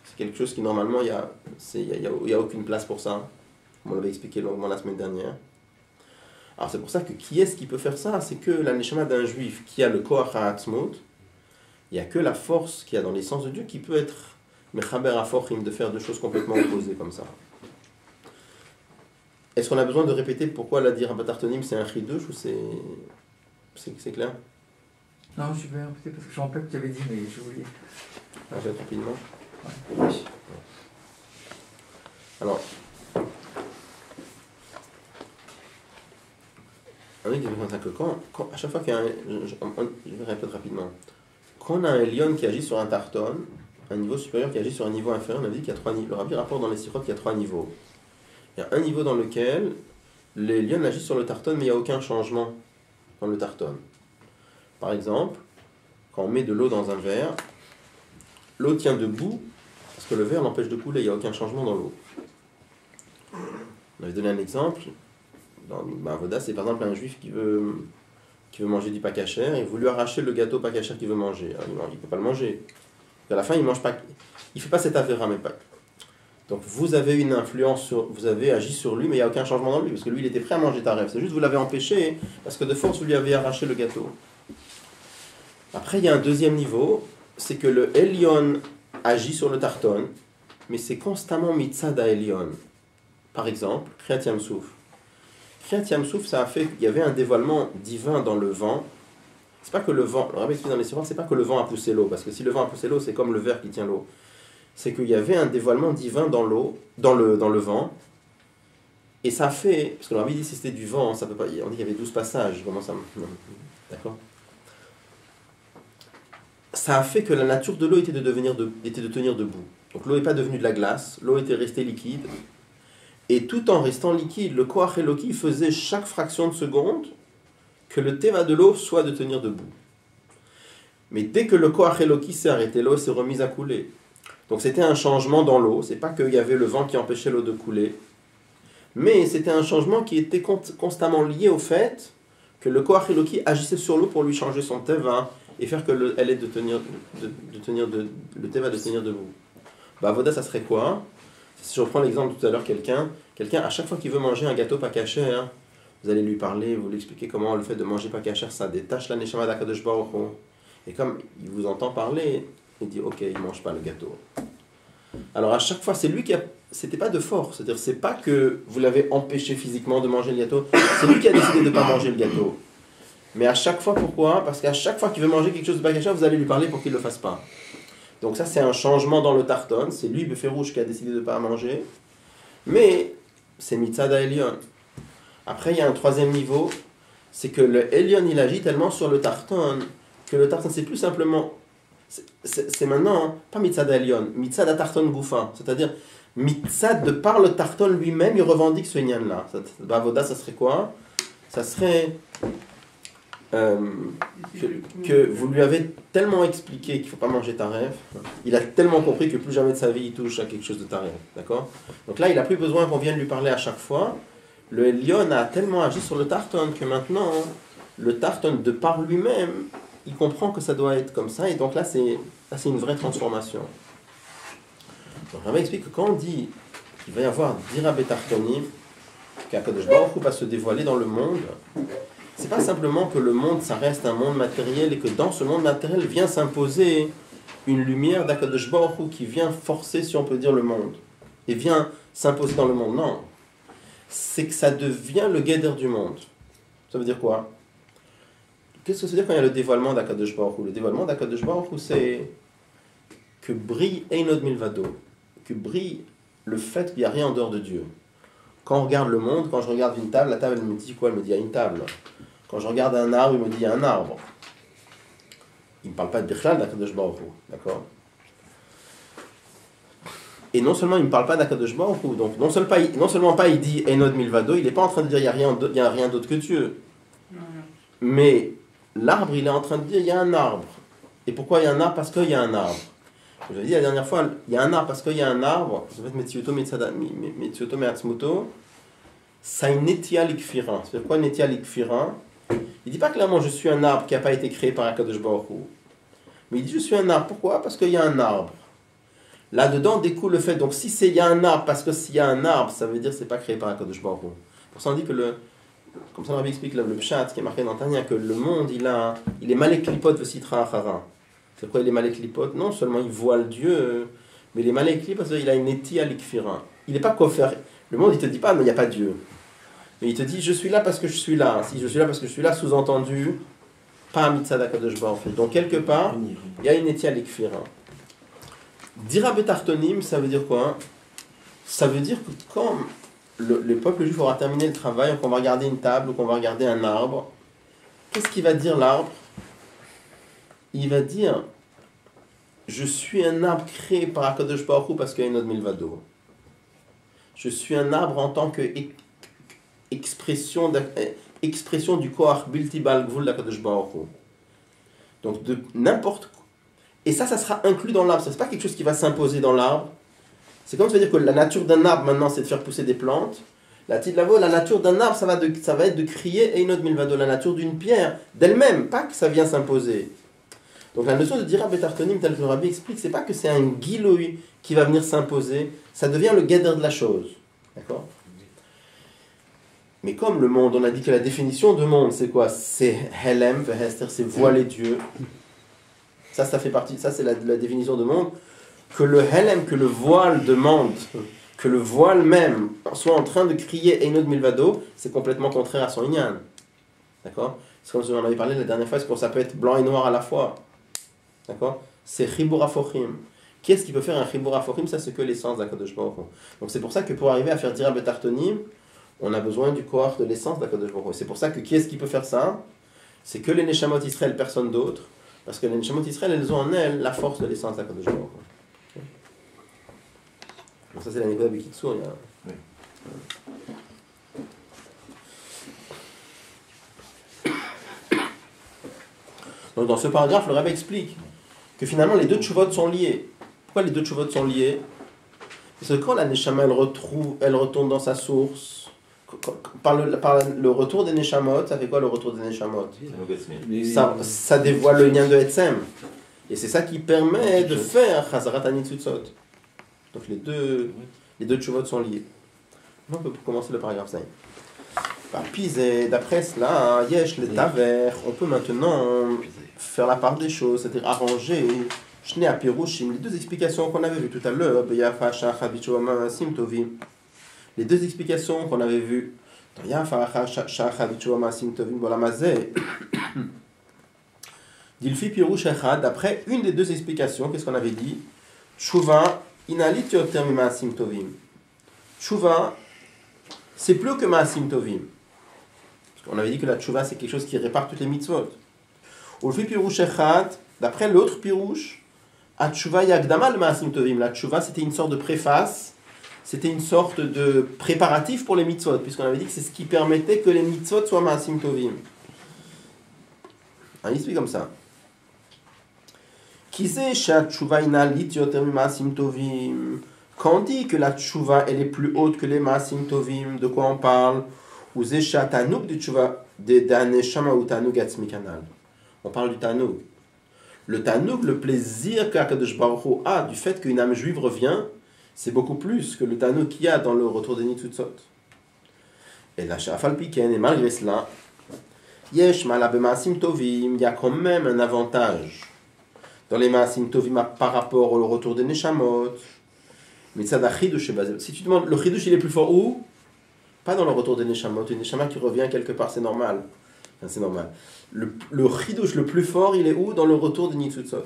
c'est quelque chose qui normalement, il y a aucune place pour ça. On l'avait expliqué longuement la semaine dernière. Alors c'est pour ça que qui est-ce qui peut faire ça? C'est que la neshama d'un juif qui a le koach ha'atzmut, il n'y a que la force qu'il y a dans l'essence de Dieu qui peut être mechaber afochim, de faire deux choses complètement opposées comme ça. Est-ce qu'on a besoin de répéter pourquoi la dire Rabatartonim c'est un chidouche ou c'est clair? Non, je vais répéter parce que je me rappelle que tu avais dit, mais j'ai oublié. Je vais rapidement. Ouais. Alors, on dit comme ça que à chaque fois qu'il y a je vais répéter rapidement. Quand on a un lion qui agit sur un tarton, un niveau supérieur qui agit sur un niveau inférieur, on a dit qu'il y a trois niveaux. Le Rabbi rapporte dans les sirotes qu'il y a trois niveaux. Il y a un niveau dans lequel les lions agissent sur le tarton, mais il n'y a aucun changement dans le tarton. Par exemple, quand on met de l'eau dans un verre, l'eau tient debout parce que le verre l'empêche de couler, il n'y a aucun changement dans l'eau. On avait donné un exemple. Dans Avoda, c'est par exemple un juif qui veut manger du pakacher et vous lui arrachez le gâteau pakacher qu'il veut manger. Alors, il ne peut pas le manger. À la fin, il mange pas. Il fait pas cet avéra, mais pas. Donc vous avez une influence vous avez agi sur lui, mais il n'y a aucun changement dans lui, parce que lui il était prêt à manger ta rêve. C'est juste vous l'avez empêché parce que de force vous lui avez arraché le gâteau. Après il y a un deuxième niveau, c'est que le Elion agit sur le tarton, mais c'est constamment mitzad à Elion. Par exemple, Kriyat Yamsouf. Kriyat Yamsouf, ça a fait qu'il y avait un dévoilement divin dans le vent. C'est pas que le vent, le Rabbi explique dans les sirotes, c'est pas que le vent a poussé l'eau, parce que si le vent a poussé l'eau, c'est comme le verre qui tient l'eau. C'est qu'il y avait un dévoilement divin dans l'eau, dans le vent, et ça a fait, parce que le Rabbi dit si c'était du vent, ça peut pas, on dit qu'il y avait 12 passages, comment ça, non, d'accord? Ça a fait que la nature de l'eau était de tenir debout. Donc l'eau n'est pas devenue de la glace, l'eau était restée liquide, et tout en restant liquide, le Koach Eloki faisait chaque fraction de seconde que le teva de l'eau soit de tenir debout. Mais dès que le Koach Eloki s'est arrêté, l'eau s'est remise à couler. Donc c'était un changement dans l'eau, c'est pas qu'il y avait le vent qui empêchait l'eau de couler, mais c'était un changement qui était constamment lié au fait que le Koach Eloki agissait sur l'eau pour lui changer son teva et faire que elle ait le teva de tenir debout. Avoda, ça serait quoi? Si je reprends l'exemple tout à l'heure, quelqu'un à chaque fois qu'il veut manger un gâteau pas caché, vous allez lui parler, vous lui expliquez comment le fait de manger pas caché, ça détache la neshama d'Akadosh Baruch Hu. Et comme il vous entend parler, il dit ok, il mange pas le gâteau. Alors à chaque fois, c'est lui c'était pas de force, c'est-à-dire c'est pas que vous l'avez empêché physiquement de manger le gâteau, c'est lui qui a décidé de ne pas manger le gâteau. Mais à chaque fois, pourquoi? Parce qu'à chaque fois qu'il veut manger quelque chose de pas caché, vous allez lui parler pour qu'il le fasse pas. Donc ça c'est un changement dans le tarton, c'est lui, Beferouche, qui a décidé de ne pas manger, mais c'est Mitzad Elion. Après il y a un troisième niveau, c'est que le Elion il agit tellement sur le tarton, que le tarton c'est plus simplement, c'est maintenant, pas Mitzad Elion, Mitzad à tarton Goufa, c'est-à-dire Mitzad de par le tarton lui-même, il revendique ce Nyan là. Bavoda ça serait quoi? Ça serait... que vous lui avez tellement expliqué qu'il ne faut pas manger taref, il a tellement compris que plus jamais de sa vie il touche à quelque chose de taref, d'accord? Donc là il n'a plus besoin qu'on vienne lui parler à chaque fois. Le lion a tellement agi sur le tarton que maintenant le tarton de par lui-même il comprend que ça doit être comme ça, et donc là, c'est une vraie transformation. Donc, Rava explique que quand on dit qu'il va y avoir Dira Betartonim, qu'Akadosh Baruch Hu va se dévoiler dans le monde, c'est pas simplement que le monde, ça reste un monde matériel, et que dans ce monde matériel vient s'imposer une lumière d'Akadosh Baruch Hu qui vient forcer, si on peut dire, le monde, et vient s'imposer dans le monde. Non. C'est que ça devient le guéder du monde. Ça veut dire quoi? Qu'est-ce que ça veut dire quand il y a le dévoilement d'Akadosh Baruch Hu? Le dévoilement d'Akadosh Baruch Hu, c'est que brille Einod Milvado, que brille le fait qu'il n'y a rien en dehors de Dieu. Quand on regarde le monde, quand je regarde une table, la table elle me dit quoi? Elle me dit il y a une table. Quand je regarde un arbre, il me dit il y a un arbre. Il ne me parle pas de Bichlal d'Akadosh Baruch Hu, d'accord? Et non seulement il ne me parle pas d'Akadosh Baruch Hu, donc non seulement pas il dit Einod Milvado, il n'est pas en train de dire il n'y a rien d'autre que Dieu. Mais l'arbre, il est en train de dire il y a un arbre. Et pourquoi il y a un arbre? Parce qu'il y a un arbre. Je l'ai dit la dernière fois, il y a un arbre parce qu'il y a un arbre. En fait, Metziuto Me'atzmuto, ça une Netia Likfirin. C'est quoi Netia Likfirin? Il ne dit pas clairement je suis un arbre qui n'a pas été créé par Akadosh Baruch Hu. Mais il dit je suis un arbre. Pourquoi? Parce qu'il y a un arbre. Là-dedans découle le fait, donc si il y a un arbre, parce que s'il y a un arbre, ça veut dire que ce n'est pas créé par Akadosh Baruch Hu. Pour ça on dit que comme ça on explique le pshat qui est marqué dans Tanya, que le monde il est malek klipot vesitra achara. C'est quoi il est malek klipot? Non seulement il voile Dieu, mais il est malek klipot parce qu'il a une etia likfirin. Il n'est pas koffer. Le monde il te dit pas mais il n'y a pas Dieu. Mais il te dit je suis là parce que je suis là. Si je suis là parce que je suis là, sous-entendu, pas un mitzvah d'Akadosh Baruch Hu. Donc quelque part, il y a une etia likfirin. Dira betartonim, ça veut dire quoi? Ça veut dire que quand le peuple juif aura terminé le travail, qu'on va regarder une table ou qu'on va regarder un arbre, qu'est-ce qu'il va dire l'arbre? Il va dire je suis un arbre créé par Akadosh Baruch Hu parce qu'il y a une autre milvado. Je suis un arbre en tant que expression du koach bilti bal gvul d'Akadosh Baruch Hu. Donc de n'importe quoi. Et ça sera inclus dans l'arbre. Ce n'est pas quelque chose qui va s'imposer dans l'arbre. C'est comme ça veut dire que la nature d'un arbre maintenant c'est de faire pousser des plantes. La nature d'un arbre ça va être de crier Einod Milvado, la nature d'une pierre d'elle-même, pas que ça vient s'imposer. Donc la notion de Dira Betartonim, tel que le Rabbi explique, c'est pas que c'est un Giloui qui va venir s'imposer, ça devient le guéder de la chose. D'accord? Mais comme le monde, on a dit que la définition de monde c'est quoi? C'est Helem, Vehester, c'est voiler Dieu. Ça fait partie, ça c'est la définition de monde. Que le helem, que le voile demande, que le voile même soit en train de crier Einod Milvado, c'est complètement contraire à son inyan. D'accord? C'est comme on avait parlé la dernière fois, c'est pour ça peut être blanc et noir à la fois. D'accord? C'est Chibur Afochim. Qui est-ce qui peut faire un Chibur Afochim? Ça, c'est que l'essence d'Akadosh Baruch Hu. Donc c'est pour ça que pour arriver à faire Dira Betartonim, on a besoin du koach de l'essence d'Akadosh Baruch Hu. C'est pour ça que qui est-ce qui peut faire ça? C'est que les Neshamot Israël, personne d'autre. Parce que les Neshamot Israël, elles ont en elles la force de l'essence d'Akadosh Baruch Hu. Donc ça c'est la Nikola Bekitsur. Oui. Donc dans ce paragraphe, le Rabbi explique que finalement les deux tchouvot sont liés. Pourquoi les deux tchouvot sont liés? Parce que quand la Neshama elle retourne dans sa source, par le retour des Neshamot, ça fait quoi le retour des Neshamot? Ça dévoile le lien de Etzem. Et c'est ça qui permet de faire Chazarat Anitzutzot. Donc les deux tchouvot sont liés. On peut commencer le paragraphe 5. Puis d'après cela, Yesh le Taver, on peut maintenant faire la part des choses, c'est-à-dire arranger Shnei Apirushim, les deux explications qu'on avait vues tout à l'heure, Beyafa Shacha Bichouama Simtovim. Les deux explications qu'on avait vues dans Yafa Shacha Bichouama Simtovim Bolamazé. Dilfi Pirush Echad, d'après une des deux explications, qu'est-ce qu'on avait dit? Tshuva Inalit Yoter Mimaasim Tovim. Tshuva, c'est plus que Maasim Tovim. Parce qu'on avait dit que la Tshuva, c'est quelque chose qui répare toutes les mitzvot. Ulfi Pirush Echad, d'après l'autre Pirush, à Tshuva Yagdama le Maasim Tovim. La Tshuva, c'était une sorte de préface, c'était une sorte de préparatif pour les mitzvot, puisqu'on avait dit que c'est ce qui permettait que les mitzvot soient Maasim Tovim. On explique comme ça. Quand on dit que la tchouva elle est plus haute que les maasim tovim, de quoi on parle? On parle du Tanoug. Le Tanoug, le plaisir qu'Akadosh Baruch Hu a du fait qu'une âme juive revient, c'est beaucoup plus que le Tanoug qu'il y a dans le retour des Nitzutzot. Et la Shafal Piken, et malgré cela, Yesh Malabe Maasim Tovim, il y a quand même un avantage dans les Maasim Tovim par rapport au retour des Neshamot. Mais ça Chidush est basé. Si tu demandes, le Chidush il est plus fort où? Pas dans le retour des Neshamot. Une Neshama qui revient quelque part, c'est normal. Enfin, c'est normal. Le Chidush le plus fort, il est où? Dans le retour des Nitzutzot.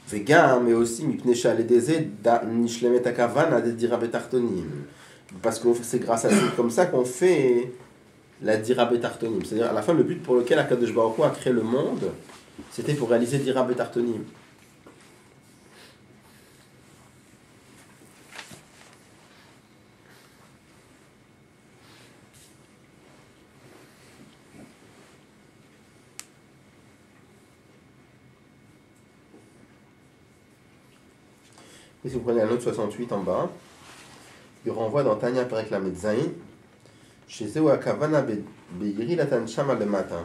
Vegam, mais aussi Mipnesha Ledeze, Nishlemet Akavana, de Dira Betartonim. Parce que c'est grâce à ça, comme ça qu'on fait la Dira Betartonim. C'est-à-dire, à la fin, le but pour lequel Akadosh Baruch Hu a créé le monde, c'était pour réaliser Dira Betartonim. Et si vous prenez la note 68 en bas, il renvoie dans Tanya Perek Lamed Zayin, chez Zéou Akavana Beiri Latan Shama le matin.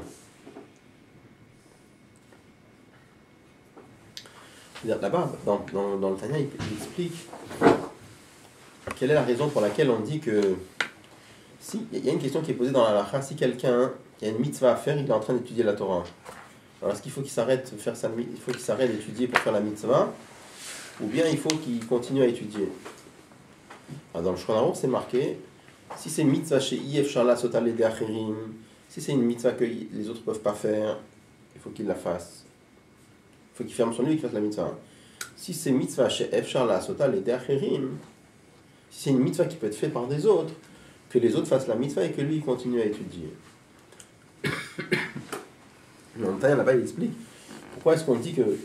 Là-bas, dans le Tanya, il explique quelle est la raison pour laquelle on dit que si, il y a une question qui est posée dans la halakha, si quelqu'un qui a une mitzvah à faire, il est en train d'étudier la Torah. Alors est-ce qu'il faut qu'il s'arrête de faire ça, il faut qu'il s'arrête d'étudier pour faire la mitzvah, ou bien il faut qu'il continue à étudier? Alors dans le Shulchan Aruch, c'est marqué, si c'est une mitzvah chez Yef Sharla Sotal Ede Acherim, si c'est une mitzvah que les autres ne peuvent pas faire, il faut qu'il la fasse. Il faut qu'il ferme son livre et qu'il fasse la mitzvah. Si c'est mitzvah chez Yef Sharla Sotal Ede Acherim, si c'est une mitzvah qui peut être faite par des autres, que les autres fassent la mitzvah et que lui il continue à étudier. Mais en même temps, là-bas il explique pourquoi est-ce qu'on dit que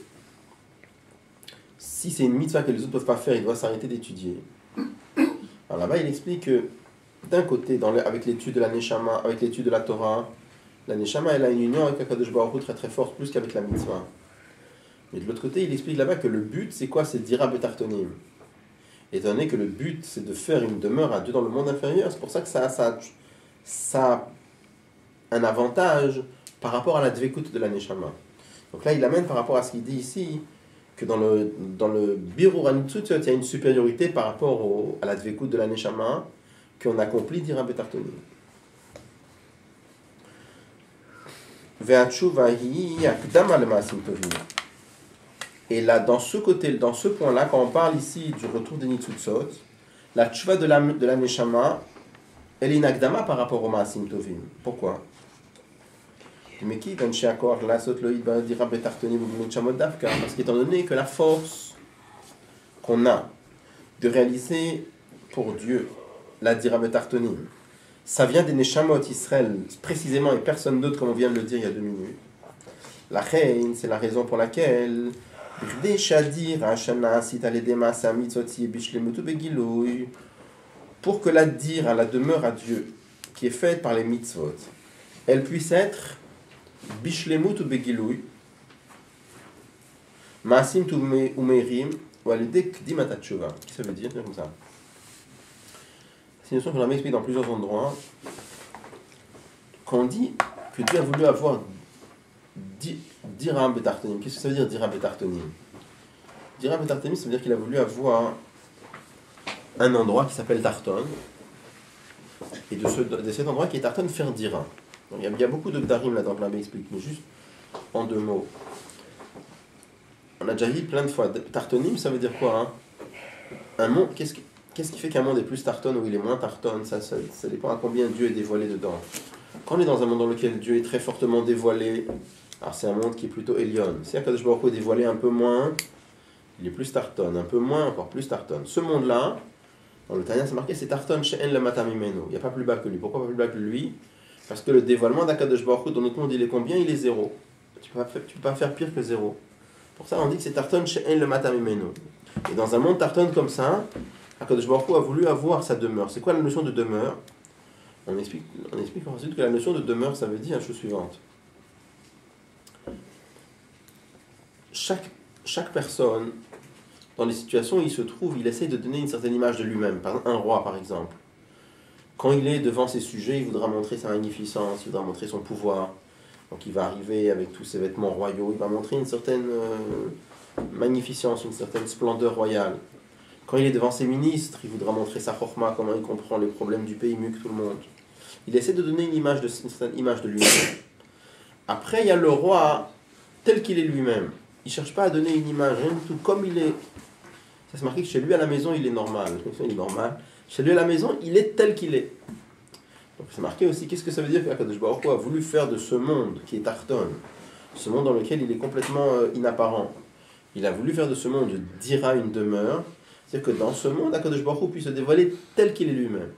si c'est une mitzvah que les autres ne peuvent pas faire, il doit s'arrêter d'étudier. Alors là-bas, il explique que d'un côté, avec l'étude de la Neshama, avec l'étude de la Torah, la Neshama, elle a une union avec Akadosh Baruch Hu très très forte, plus qu'avec la mitzvah. Mais de l'autre côté, il explique là-bas que le but, c'est quoi? C'est Dira Betartonim. Étant donné que le but, c'est de faire une demeure à Dieu dans le monde inférieur, c'est pour ça que ça a un avantage par rapport à la Dvekut de la Neshama. Donc là, il amène par rapport à ce qu'il dit ici, que dans le Birur HaNitzutzot, il y a une supériorité par rapport à la Dvekut de la Neshama qu'on accomplit Dira Betartonim. Ve'atshuva hi akdama lema'asim tovim. Et là, dans ce point-là, quand on parle ici du retour des Nitzutzot, la tshuva de la Neshama, elle est une akdama par rapport au ma'asim tovim. Pourquoi? Parce qu'étant donné que la force qu'on a de réaliser pour Dieu la Dira Betartonim, ça vient des Neshamot Israël précisément et personne d'autre, comme on vient de le dire il y a 2 minutes. La reine, c'est la raison pour laquelle pour que la Dira, la demeure à Dieu qui est faite par les mitzvot, elle puisse être Bishlemut ou Begilouy, Maasim Umeirim, ou Alidek Kdimat Tshuva. Qu'est-ce que ça veut dire comme ça? C'est une notion que l'on a expliquée dans plusieurs endroits. Quand on dit que Dieu a voulu avoir Dira Betartonim, qu'est-ce que ça veut dire Dira Betartonim? Dira Betartonim, ça veut dire qu'il a voulu avoir un endroit qui s'appelle Tarton, et de cet endroit qui est Tarton, faire Dira. Il y a beaucoup de darim là-dedans, l'abbé explique, mais juste en 2 mots. On a déjà dit plein de fois, tartonim, ça veut dire quoi, hein? Un monde, qu'est-ce qui fait qu'un monde est plus tarton ou il est moins tarton? Ça dépend à combien Dieu est dévoilé dedans. Quand on est dans un monde dans lequel Dieu est très fortement dévoilé, alors c'est un monde qui est plutôt Elion. Si Akadosh Baruch Hu est dévoilé un peu moins, il est plus tarton, un peu moins, encore plus tarton. Ce monde-là, dans le Tanya, c'est marqué, c'est tarton chez En le matamimeno. Il n'y a pas plus bas que lui. Pourquoi pas plus bas que lui? Parce que le dévoilement d'Akadosh Baruch Hu dans notre monde, il est combien? Il est 0. Tu peux pas faire pire que 0. Pour ça, on dit que c'est Tarton chez En le Matamimeno. Et dans un monde Tarton comme ça, Akadosh Baruch Hu a voulu avoir sa demeure. C'est quoi la notion de demeure? On explique ensuite que la notion de demeure, ça veut dire la chose suivante. Chaque personne, dans les situations où il se trouve, il essaie de donner une certaine image de lui-même. Par exemple, un roi, par exemple. Quand il est devant ses sujets, il voudra montrer sa magnificence, il voudra montrer son pouvoir. Donc il va arriver avec tous ses vêtements royaux, il va montrer une certaine magnificence, une certaine splendeur royale. Quand il est devant ses ministres, il voudra montrer sa chorma, comment il comprend les problèmes du pays mieux que tout le monde. Il essaie de donner une certaine image de lui-même. Après, il y a le roi tel qu'il est lui-même. Il ne cherche pas à donner une image, rien du tout, comme il est. Ça se marque que chez lui à la maison, il est normal. Il est normal. Chez lui à la maison, il est tel qu'il est. Donc c'est marqué aussi, qu'est-ce que ça veut dire qu'Akadosh Baruch Hu a voulu faire de ce monde qui est Tarton, ce monde dans lequel il est complètement inapparent. Il a voulu faire de ce monde dira une demeure, c'est-à-dire que dans ce monde, Akadosh Baruch Hu puisse se dévoiler tel qu'il est lui-même.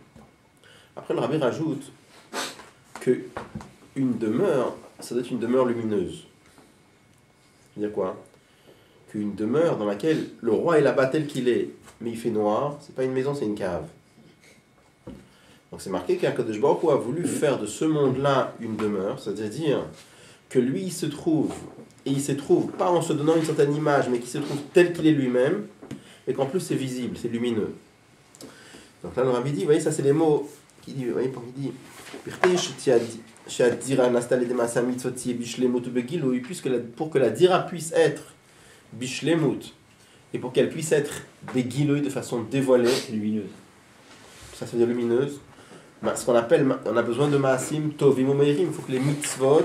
Après, le Rabbi rajoute que une demeure, ça doit être une demeure lumineuse. C'est-à-dire quoi? Qu'une demeure dans laquelle le roi est là-bas tel qu'il est, mais il fait noir, c'est pas une maison, c'est une cave. Donc c'est marqué qu'Akadosh Baruch Hu a voulu faire de ce monde-là une demeure, c'est-à-dire que lui il se trouve, et il se trouve pas en se donnant une certaine image, mais qu'il se trouve tel qu'il est lui-même, et qu'en plus c'est visible, c'est lumineux. Donc là le Rabbi dit, vous voyez, ça c'est les mots qu'il dit, vous voyez, il dit, puisque pour que la dira puisse être bishlemut, et pour qu'elle puisse être begiloui de façon dévoilée, lumineuse. Ça veut dire lumineuse. Ce qu'on appelle, on a besoin de maasim tovim ou meirim, il faut que les mitzvot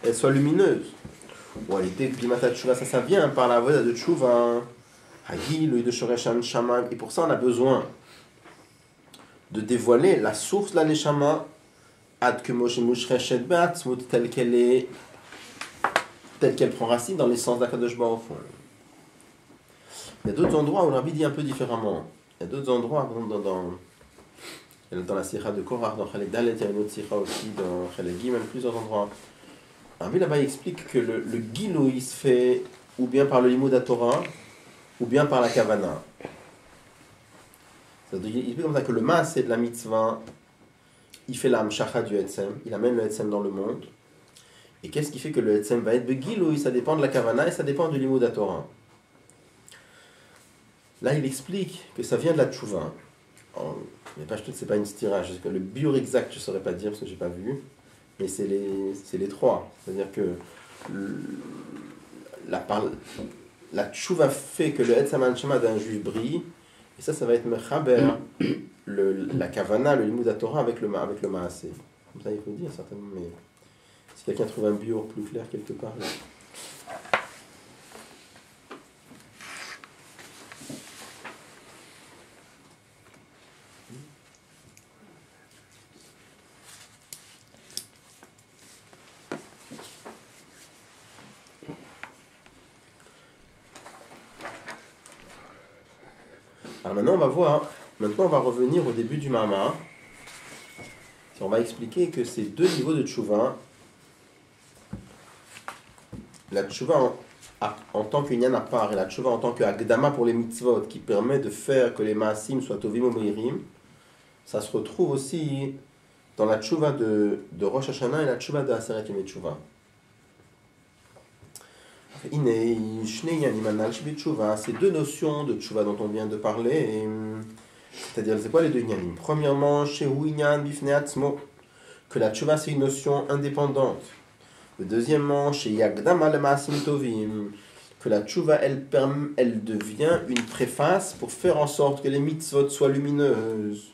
elles soient lumineuses. Ou à l'idée que ça vient par la voie de tshuva, hagiloui de shoreshan shaman, et pour ça on a besoin de dévoiler la source de la neshama ad que Moshe mushreshet be'atzmut telle qu'elle prend racine dans l'essence d'Akadosh Baruch Hu. Il y a d'autres endroits où le Rabbi dit un peu différemment. Il y a d'autres endroits, par exemple dans la Sikha de Korach, dans Chalek Dalet, il y a une autre Sikha aussi dans Chalek Gimel, plusieurs endroits. Le Rabbi là-bas il explique que le Gilo il se fait ou bien par le Limud Torah ou bien par la Kavana. Il explique comme ça que le Maas c'est de la mitzvah, il fait la Hamshacha du Etzem, il amène le Etzem dans le monde. Et qu'est-ce qui fait que le Etzem va être Begilou? Ça dépend de la Kavana et ça dépend du Limud Torah. Là, il explique que ça vient de la Tchouva. Mais pas c'est pas une stira. Le biur exact, je ne saurais pas dire parce que je n'ai pas vu. Mais c'est les trois. C'est-à-dire que la Tchouva fait que le Etzaman Shema d'un juif brille. Et ça va être Mechaber, la Kavana, le Limud Torah avec le Maaseh. Comme ça, il faut dire certainement. Mais si quelqu'un trouve un biur plus clair quelque part. Là. Alors maintenant on va revenir au début du Mama. On va expliquer que ces deux niveaux de Tchouva, la Tchouva en tant qu'Inyan à part et la Tchouva en tant qu'Agdama pour les mitzvot qui permet de faire que les Maasim soient Tovim ou Meirim, ça se retrouve aussi dans la Tchouva de Rosh Hashanah et la Tchouva de Aseret Yom Tchouva. Ces deux notions de tchouva dont on vient de parler, c'est-à-dire c'est quoi les deux inyanim? Premièrement, que la tchouva c'est une notion indépendante. Deuxièmement, que la tchouva elle devient une préface pour faire en sorte que les mitzvot soient lumineuses.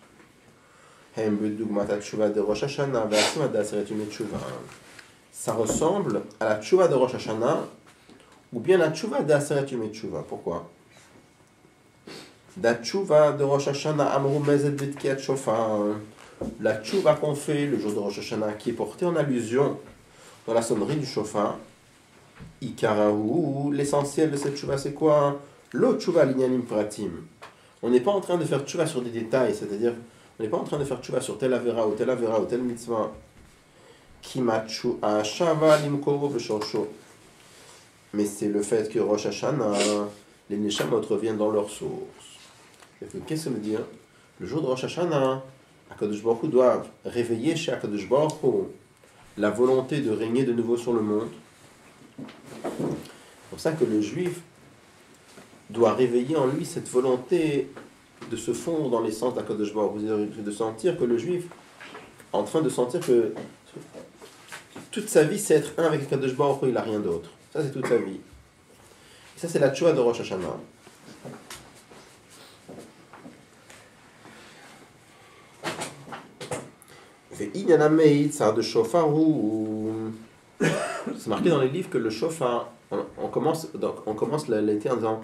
Ça ressemble à la tchouva de Rosh Hashanah ou bien la tchouva d'Aseret Yom Tchouva. Pourquoi? La tchouva de Rosh Hashanah Amrou Mezet Betkiat Shofar. La tchouva qu'on fait le jour de Rosh Hashanah qui est portée en allusion dans la sonnerie du shofar. Ikarahu, l'essentiel de cette tchouva c'est quoi? Lo tchouva linyanim pratim. On n'est pas en train de faire tchouva sur des détails, c'est-à-dire on n'est pas en train de faire tchouva sur telle avera ou telle avera ou telle mitzvah. Kimachu ashava limkoro v'shorsho. Mais c'est le fait que Rosh Hashanah, les Neshamot reviennent dans leur source. Qu'est-ce que ça veut dire? Le jour de Rosh Hashanah, Akadosh Baruch Hu doit réveiller chez Akadosh Baruch Hu la volonté de régner de nouveau sur le monde. C'est pour ça que le juif doit réveiller en lui cette volonté de se fondre dans l'essence d'Akadosh Baruch Hu, de sentir que le juif est en train de sentir que toute sa vie, c'est être un avec Kadosh Baruch Hu, il n'a rien d'autre. Ça, c'est toute sa vie. Et ça, c'est la tchouva de Rosh Hashanah. C'est marqué dans les livres que le shofar, on commence l'été en disant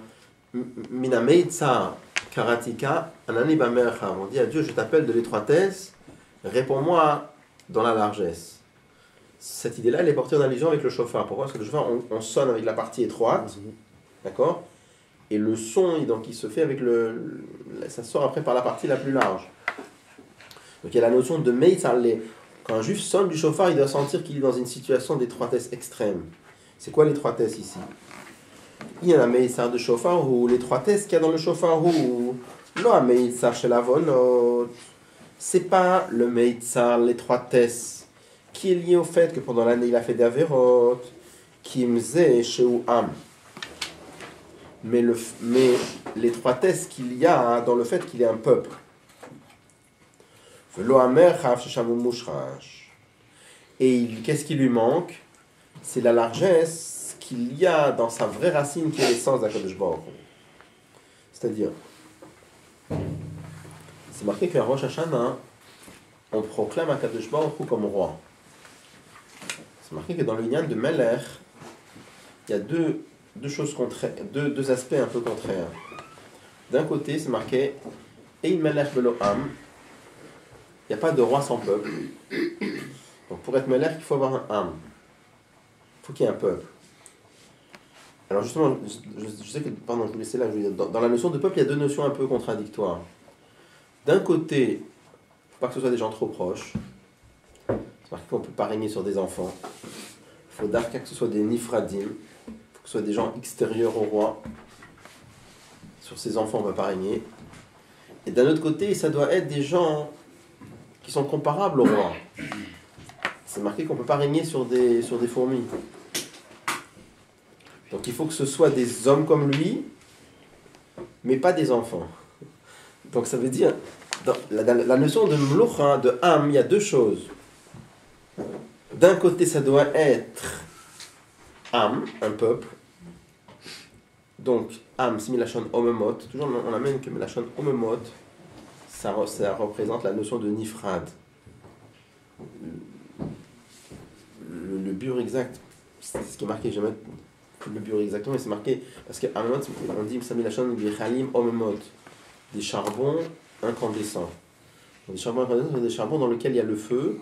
Minameid Tsar Karatika Anani Bamercha. On dit à Dieu, je t'appelle de l'étroitesse, réponds-moi dans la largesse. Cette idée-là, elle est portée en allusion avec le shofar. Pourquoi? Parce que le shofar, on sonne avec la partie étroite, d'accord? Et le son, donc, il se fait avec ça sort après par la partie la plus large. Donc il y a la notion de meid, quand un juif sonne du shofar, il doit sentir qu'il est dans une situation d'étroitesse extrême. C'est quoi l'étroitesse ici? Il y a la meid de shofar, ou l'étroitesse qu'il y a dans le shofar, ou non, meid chez la vonot. C'est pas le meid l'étroitesse qui est liée au fait que pendant l'année il a fait des averot, qui mzé chez am. Mais l'étroitesse qu'il y a dans le fait qu'il est un peuple. Et qu'est-ce qui lui manque? C'est la largesse qu'il y a dans sa vraie racine qui est l'essence d'Akadosh Baruch Hu. C'est-à-dire, c'est marqué qu'à Rosh Hashanah, on proclame Akadosh Baruch Hu comme roi. C'est marqué que dans le Inyan de Melech, il y a deux choses contraires, deux aspects un peu contraires. D'un côté, c'est marqué Ein Melech velo am. Il n'y a pas de roi sans peuple. Donc pour être Melech, il faut avoir un âme. Il faut qu'il y ait un peuple. Alors justement, je sais que, pardon, je vous laisse là, dans la notion de peuple, il y a deux notions un peu contradictoires. D'un côté, il ne faut pas que ce soit des gens trop proches. C'est marqué qu'on ne peut pas régner sur des enfants. Il faut d'arca que ce soit des nifradim. Il faut que ce soit des gens extérieurs au roi. Sur ces enfants, on ne va pas régner. Et d'un autre côté, ça doit être des gens qui sont comparables au roi. C'est marqué qu'on ne peut pas régner sur des fourmis. Donc il faut que ce soit des hommes comme lui, mais pas des enfants. Donc ça veut dire, dans la notion de mloucha, de âme, il y a deux choses. D'un côté, ça doit être âme, un peuple. Donc âme, c'est milachon omemot. Toujours on amène que milachon omemot, ça représente la notion de nifrad. Le bur exact, c'est ce qui est marqué, je vais mettre le bur exactement, mais c'est marqué, parce qu'à un moment, on dit Samilachon Bichalim Omemot, des charbons incandescents. Des charbons incandescents, c'est des charbons dans lesquels il y a le feu,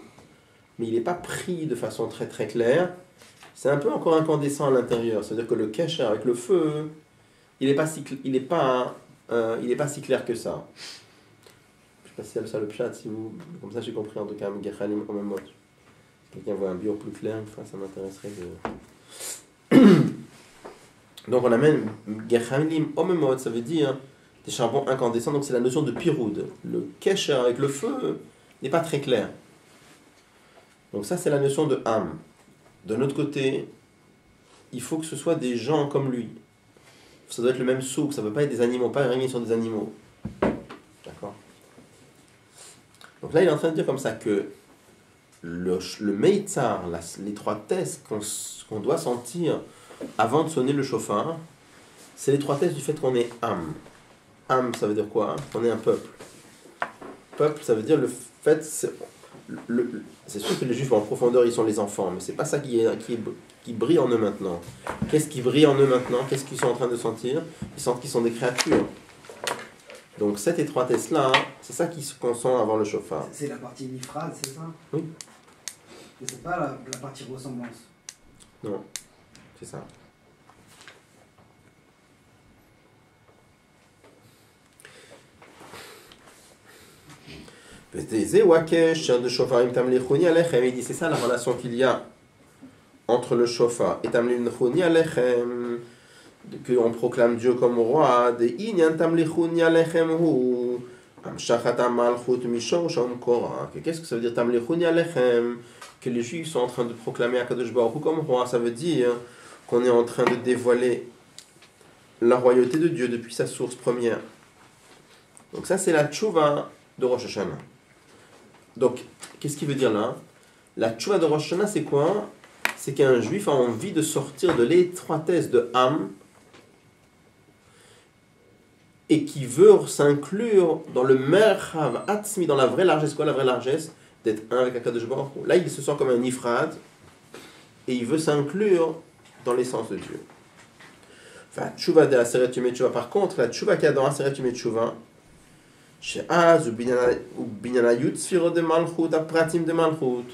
mais il n'est pas pris de façon très très claire. C'est un peu encore incandescent à l'intérieur, c'est-à-dire que le kesher avec le feu, il n'est pas si clair que ça. Je ne sais pas si c'est ça le pshat, si vous, comme ça j'ai compris en tout cas, Bichalim Omemot. Quelqu'un voit un bur plus clair, ça m'intéresserait de... Donc on amène Gechalim Omemot, ça veut dire des charbons incandescents, donc c'est la notion de piroud. Le kesher avec le feu n'est pas très clair. Donc ça c'est la notion de âme. De l'autre côté, il faut que ce soit des gens comme lui. Ça doit être le même souk, ça ne peut pas être des animaux, pas régner sur des animaux. D'accord? Donc là il est en train de dire comme ça que le meitzar, l'étroitesse qu'on doit sentir avant de sonner le shofar, c'est l'étroitesse du fait qu'on est âme. Âme, ça veut dire quoi? On est un peuple. Peuple, ça veut dire le fait... C'est sûr que les juifs en profondeur, ils sont les enfants, mais c'est pas ça qui brille en eux maintenant. Qu'est-ce qui brille en eux maintenant? Qu'est-ce qu'ils sont en train de sentir? Ils sentent qu'ils sont des créatures. Donc cette étroitesse-là, c'est ça qu'on sent avant le shofar. C'est la partie nifrad, c'est ça? Oui. Et c'est pas la partie ressemblance? Non, c'est ça. Il dit c'est ça la relation qu'il y a entre le shofar et tamlim nechoni alechem, qu'on proclame Dieu comme roi, de inyan tamlichuni alechem hu amshachat amalchut mishor shom korah. Qu'est-ce que ça veut dire tamlichuni alechem? Que les Juifs sont en train de proclamer Akadosh Baruch Hu comme roi, ça veut dire qu'on est en train de dévoiler la royauté de Dieu depuis sa source première. Donc ça c'est la tchouva de Rosh Hashanah. Donc, qu'est-ce qu'il veut dire là? La tchouva de Rosh Hashanah, c'est quoi? c'est qu'un juif a envie de sortir de l'étroitesse de âme et qui veut s'inclure dans le merhav atzmi, dans la vraie largesse. Quoi la vraie largesse? D'être un avec Akadosh Baruch Hu. Là, il se sent comme un nifrad et il veut s'inclure dans l'essence de Dieu. Enfin, tchouva de Aseret Yom Tchouva, par contre, la tchouva qu'il y a dans Aseret Yom Tchouva, chez Az ou Binyanayut Sfiro de Malchut, Apratim de Malchut,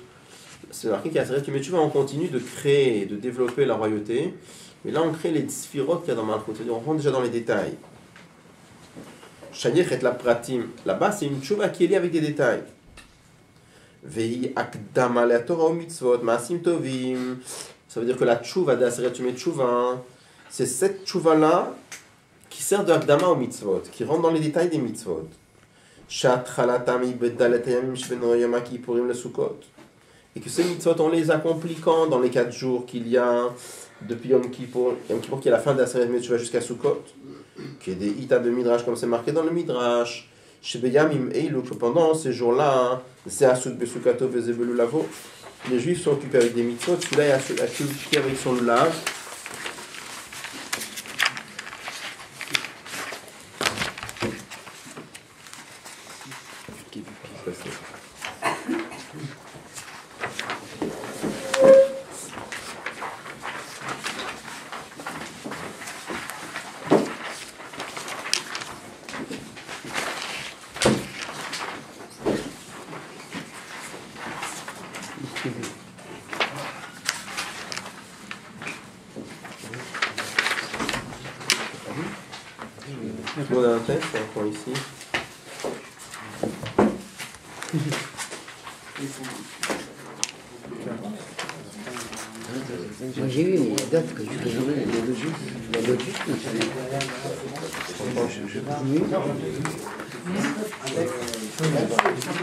c'est marqué qu'à Aseret Yom Tchouva, on continue de créer et de développer la royauté, mais là, on crée les Sfirot qu'il y a dans Malchut, c'est-à-dire on rentre déjà dans les détails. Shayech et la Pratim, là-bas, c'est une tchouva qui est liée avec des détails. Vehi Akdama la Torah au Mitzvot, Maasim Tovim. Ça veut dire que la tchouva d'Aseret Yom Tchouva, c'est cette tchouva-là qui sert de Akdama au Mitzvot, qui rentre dans les détails des Mitzvot. Et que ces Mitzvot, on les accomplit quand? Dans les 4 jours qu'il y a depuis Yom Kippour qui est la fin d'Aseret Yom Tchouva jusqu'à Sukkot, qui est des Ita de Midrash, comme c'est marqué dans le Midrash. Que pendant ces jours-là, les Juifs sont occupés avec des mitzvot, celui-là est occupé avec son lulav. On a un texte encore ici. Moi j'ai vu, mais il date que je faisais le logique. La logique,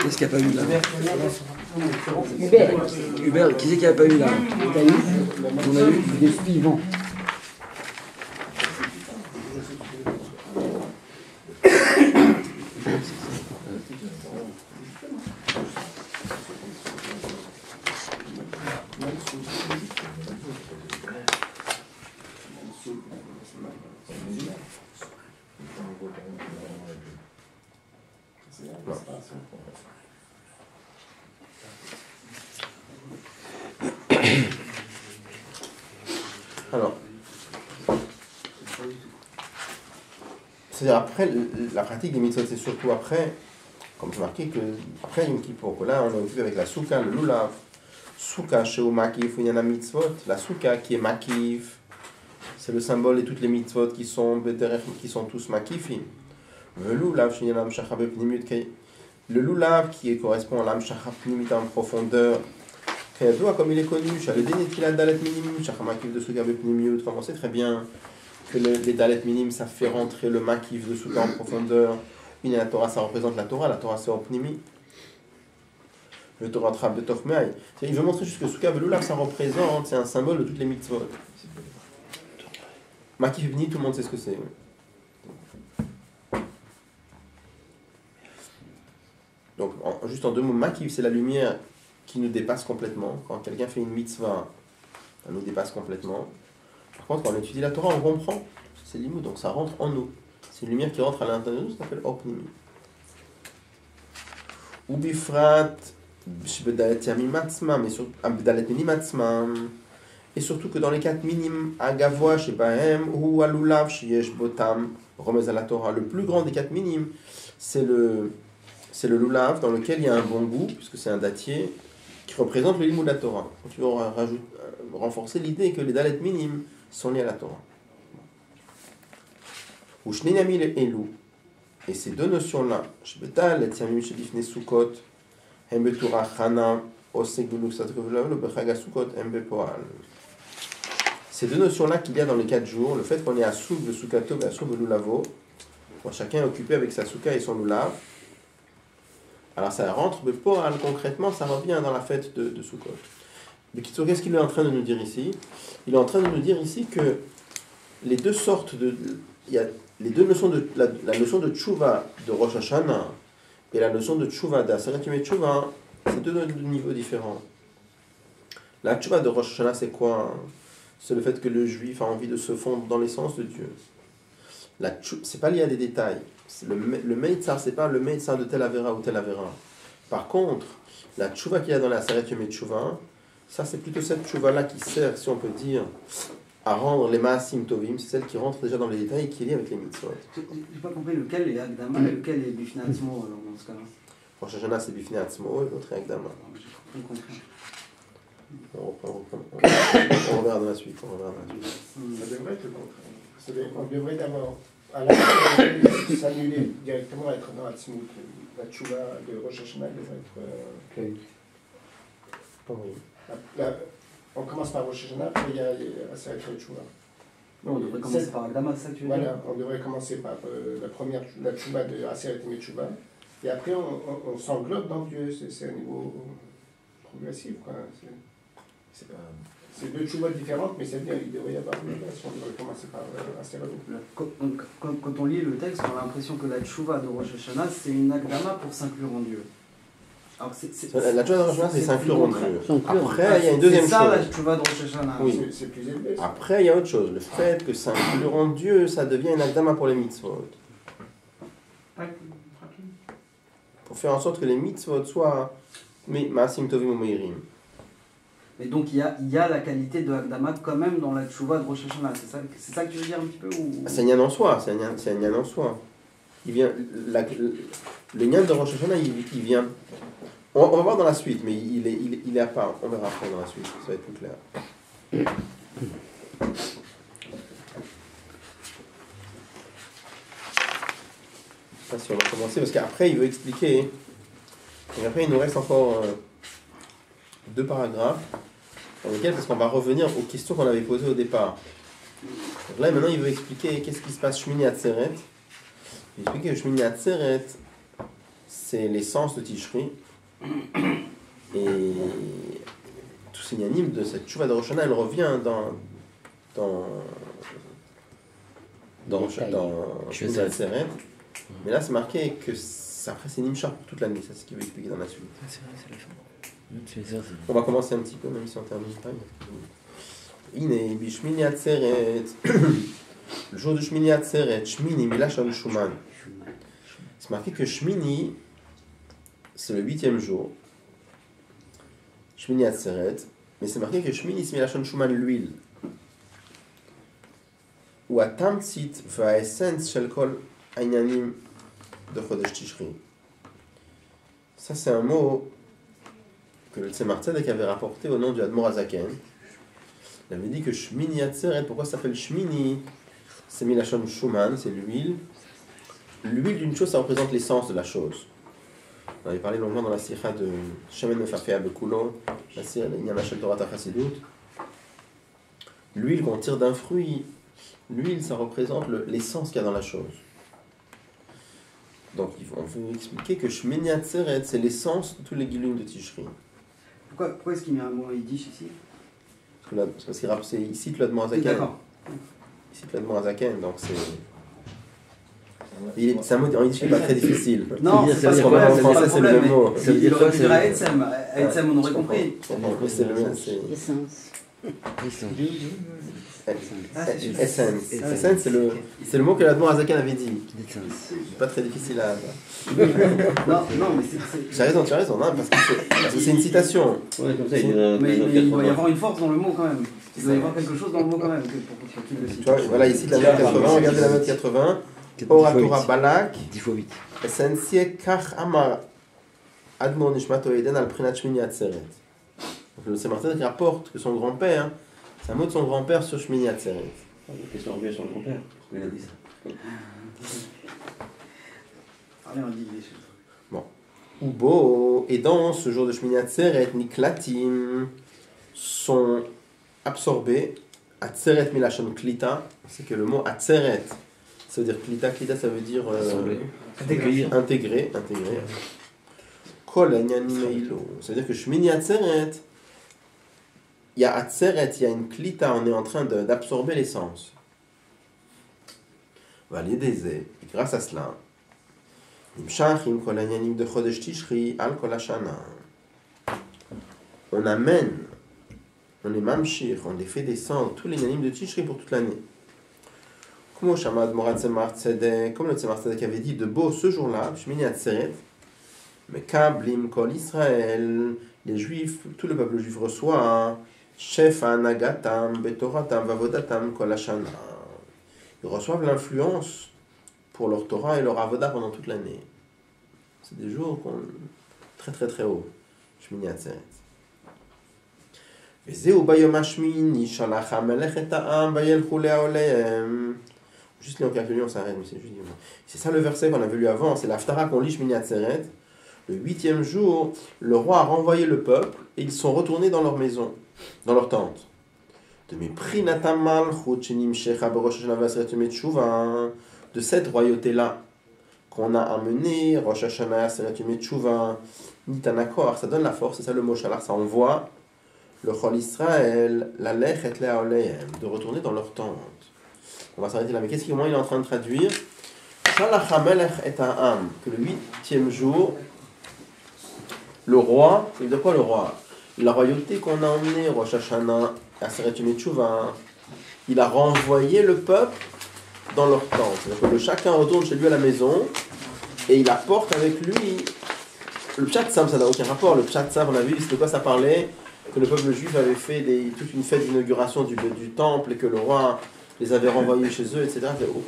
qu'est-ce qu'il n'y a pas eu là? Hubert, qui c'est qu'il n'y a pas eu là? On a eu des suivants. Alors, c'est-à-dire après, la pratique des mitzvot, c'est surtout après, comme c'est marqué, que après Yom Kippour, que là on est occupé avec la souka, le lulav, souka chez makif, il y en a mitzvot, la souka qui est makif, c'est le symbole de toutes les mitzvot qui sont tous makifim. Le lulav, le lulav qui correspond à l'am shachab pnimit en profondeur, comme il est connu, on sait très bien que les dalet minim ça fait rentrer le makif de souka en profondeur. La Torah ça représente la Torah c'est opnimi. Le Torah trap de Tofmeai. Il veut montrer juste que souka velulav ça représente, c'est un symbole de toutes les mitzvot. Makif pnimi, tout le monde sait ce que c'est. Oui. Donc juste en 2 mots, makif c'est la lumière qui nous dépasse complètement. Quand quelqu'un fait une mitzvah, ça nous dépasse complètement. Par contre, quand on étudie la Torah, on comprend. C'est l'imoud, donc ça rentre en nous. C'est une lumière qui rentre à l'intérieur de nous, ça s'appelle opnimi. Ou bifrat, et surtout que dans les 4 minimes, agavoa, shebahem, ou alulav, sheyesh botam, remez à la Torah. Le plus grand des 4 minimes, c'est le lulav dans lequel il y a un bon goût, puisque c'est un dattier, qui représente le limud de la Torah. Donc tu vas renforcer l'idée que les dalet minimes sont liés à la Torah. Et ces 2 notions-là, ces 2 notions-là qu'il y a dans les 4 jours, le fait qu'on est à Souk, le Soukato et à Souk, le Lulavo, quand chacun est occupé avec sa Souka et son Lulav, alors ça rentre, mais pas concrètement, ça revient dans la fête de Sukkot. Mais qu'est-ce qu'il est en train de nous dire ici? Il est en train de nous dire ici que les 2 sortes de... Il y a les 2 notions de... La notion de Tchouva de Rosh Hashanah et la notion de Tchouva d'Aseret Yom Tchouva, c'est 2 niveaux différents. La tchouva de Rosh Hashanah, c'est quoi? C'est le fait que le juif a envie de se fondre dans l'essence de Dieu. C'est pas lié à des détails. Le Meitzar, c'est pas le Meitzar de tel Avera ou tel Avera. Par contre, la tchouva qu'il y a dans la Aseret Yom Tchouva, ça c'est plutôt cette tchouva-là qui sert, si on peut dire, à rendre les Maasim Tovim, c'est celle qui rentre déjà dans les détails et qui est liée avec les mitzvot. J'ai pas compris lequel est Agdama et lequel est Bifnei Atzmo dans ce cas-là. Rosh Hashanah, c'est Bifnei Atzmo et l'autre est Agdama. J'ai pas compris. On reverra dans la suite. Ça devrait être le contraire. On devrait d'abord, à la fin, s'annuler directement, être dans la tzmout. La tchouva de Rosh Hashanah devrait être. On commence par Rosh Hashanah, puis il y a Aseret Tchouva. Non, on devrait commencer par Agdama, c'est ça que tu veux dire? Voilà, on devrait commencer par la tchouva de Aseret Tchouva. Et après, on s'englobe dans Dieu. C'est un niveau progressif, quoi. C'est deux tchouvas différentes, mais c'est bien, il devrait y avoir une relation. On devrait commencer par Aseret. Quand on lit le texte, on a l'impression que la tchouva de Rosh Hashanah, c'est une Agdama pour s'inclure en Dieu. Alors la tchouva de Rosh Hashanah, c'est s'inclure en Dieu. Après, il y a une c'est deuxième ça, chose. la tchouva de Rosh Hashanah. Oui. C'est plus élevé. Ça. Après, il y a autre chose. Le fait que s'inclure en Dieu, ça devient une agdama pour les mitzvot. Pour faire en sorte que les mitzvot soient Maasim Tovim ou Meirim. Mais donc il y a la qualité de Agdama quand même dans la tchouva de Rosh Hashanah. C'est ça que tu veux dire un petit peu ou... C'est un nyan en soi. C'est un nyan en soi. Il vient, le nyan de Rosh Hashanah, il vient. On va voir dans la suite, mais il est à part. On verra après dans la suite. Ça va être plus clair. Je sais pas si on va commencer, parce qu'après il veut expliquer. Et après il nous reste encore 2 paragraphes dans lesquels, parce qu'on va revenir aux questions qu'on avait posées au départ. Donc là maintenant il veut expliquer qu'est-ce qui se passe Shmini Atzeret. Il explique que Shmini Atzeret, c'est l'essence de Tishri. Et tous ces yanim de cette tchouva de Rosh Hashanah, elle revient dans Shmini Atzeret. Mais là, c'est marqué que après c'est Nimshar pour toute l'année, c'est ce qu'il veut expliquer dans la suite. C'est vrai, c'est la fin. On va commencer un petit peu, même si on termine pas. Ine, Bishmini Atzeret, le jour de Shmini Atzeret, Shmini Milashon Shuman. C'est marqué que Shmini, c'est le 8e jour. Shmini Atzeret, mais c'est marqué que Shmini, c'est Milashon Shuman, l'huile. Ou à Tamtsit, va essence shel kol Aïnanim de Chodesh Tishri. Ça, c'est un mot que le Tzemar Tzedek avait rapporté au nom du Admor Azaken. Il avait dit que Shmini Atzeret, pourquoi ça s'appelle Shmini? C'est Milashon Shuman, c'est l'huile. L'huile d'une chose, ça représente l'essence de la chose. On avait parlé longuement dans la Sikha de Shemen Mefafea Bekulo, la Sikha de Inyan Hashel Torah Chasidut. L'huile qu'on tire d'un fruit, l'huile, ça représente l'essence qu'il y a dans la chose. Donc, on veut expliquer que Shmini Atzeret, c'est l'essence de tous les Gilum de Tishri. Pourquoi est-ce qu'il met un mot Yiddish ici? Parce qu'il cite le Admor Azaken. D'accord. Il cite le Admor Azaken, donc c'est... C'est un mot en yiddish qui n'est pas très difficile. Non, c'est pas parce ce qu'en problème, c'est français, pas le c'est le problème. même mot. Mais il aurait pu dire à Etzem. À Etzem, on aurait compris. C'est le même, c'est... Essence. Essence. Essence, c'est le mot que l'Admor Azaken avait dit. C'est pas très difficile à... Non, mais c'est... Tu as raison, non, parce que c'est une citation. Ouais, comme ça, Mais il doit y avoir une force dans le mot quand même. Il doit y avoir quelque chose dans le mot quand même pour qu'il le cite. Tu vois, voilà, ici, la note 80, regardez la note 80. Oratora Balak, 10 fois 8. Essentie Kach Amar Admor Nishmato Eden al Prinat Shmini Atzeret. Donc le Tzemar Tzedek rapporte que son grand-père, c'est un mot de son grand-père sur Shmini Atzeret. Question envie sur le grand-père. Il a dit ça. Allez, on dit les choses. Bon. Ubo, et dans ce jour de Shmini Atzeret, Niklatim sont absorbés. Atzeret Milashon Klita, c'est que le mot Atzeret, ça veut dire Klita, Klita ça veut dire intégrer. Kol Anyanim Eilo, ça veut dire que Shmini Atzeret, il y a Atzeret, il y a une Klita, on est en train d'absorber l'essence. Et grâce à cela, Nimshachim Kol Anyanim de Chodesh Tishri al Kol Hashana. On amène on les mamshir, on les fait descendre tous les nanim de Tishri pour toute l'année. Comme le Tzemar Tzedek avait dit de beau ce jour-là, Shmini Atzeret, mais Kablim Kol Israël, les Juifs, tout le peuple juif reçoit Shefa Nagatam, Betoratam, Vavodatam, Kol Hashana. Ils reçoivent l'influence pour leur Torah et leur Avodah pendant toute l'année. C'est des jours très très très hauts. Shmini Atzeret. Vezeu bayom hashmini shalach hamelech et ha'am vayelchu le'olehem. Juste les en quelques lignes, on s'arrête, mais c'est juste. C'est ça le verset qu'on avait lu avant, c'est l'Haftara qu'on lit Shmini Atzeret. Le 8e jour, le roi a renvoyé le peuple et ils sont retournés dans leur maison, dans leur tente. De cette royauté-là qu'on a amené, Rosh Hashanah, Seret Yom Teshuvah, Nitanakor, ça donne la force, c'est ça le mot Shalach, ça envoie le Chol Israël, la Lech et la Olehem, de retourner dans leur tente. On va s'arrêter là, mais qu'est-ce qu'il est en train de traduire? Shalach HaMelech et Ha'am, que le 8e jour, le roi, c'est de quoi le roi? La royauté qu'on a emmenée, Rosh Hashanah, Aseret Yom Teshuvah, il a renvoyé le peuple dans leur tente. C'est-à-dire que chacun retourne chez lui à la maison et il apporte avec lui. Le Pshat Sam, ça n'a aucun rapport. Le Pshat Sam, on a vu, c'est de quoi ça parlait? Que le peuple juif avait fait toute une fête d'inauguration du temple et que le roi les avait renvoyés chez eux, etc.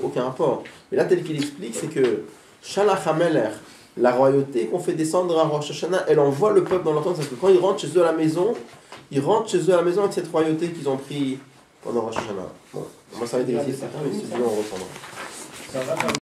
Aucun rapport. Mais là, tel qu'il explique, c'est que Shalach HaMelech, la royauté qu'on fait descendre à Rosh Hashanah, elle envoie le peuple dans leur tente. C'est-à-dire que quand ils rentrent chez eux à la maison, ils rentrent chez eux à la maison avec cette royauté qu'ils ont pris pendant Rosh Hashanah. Bon, on va s'arrêter ici, c'est ça, mais si on reprendra.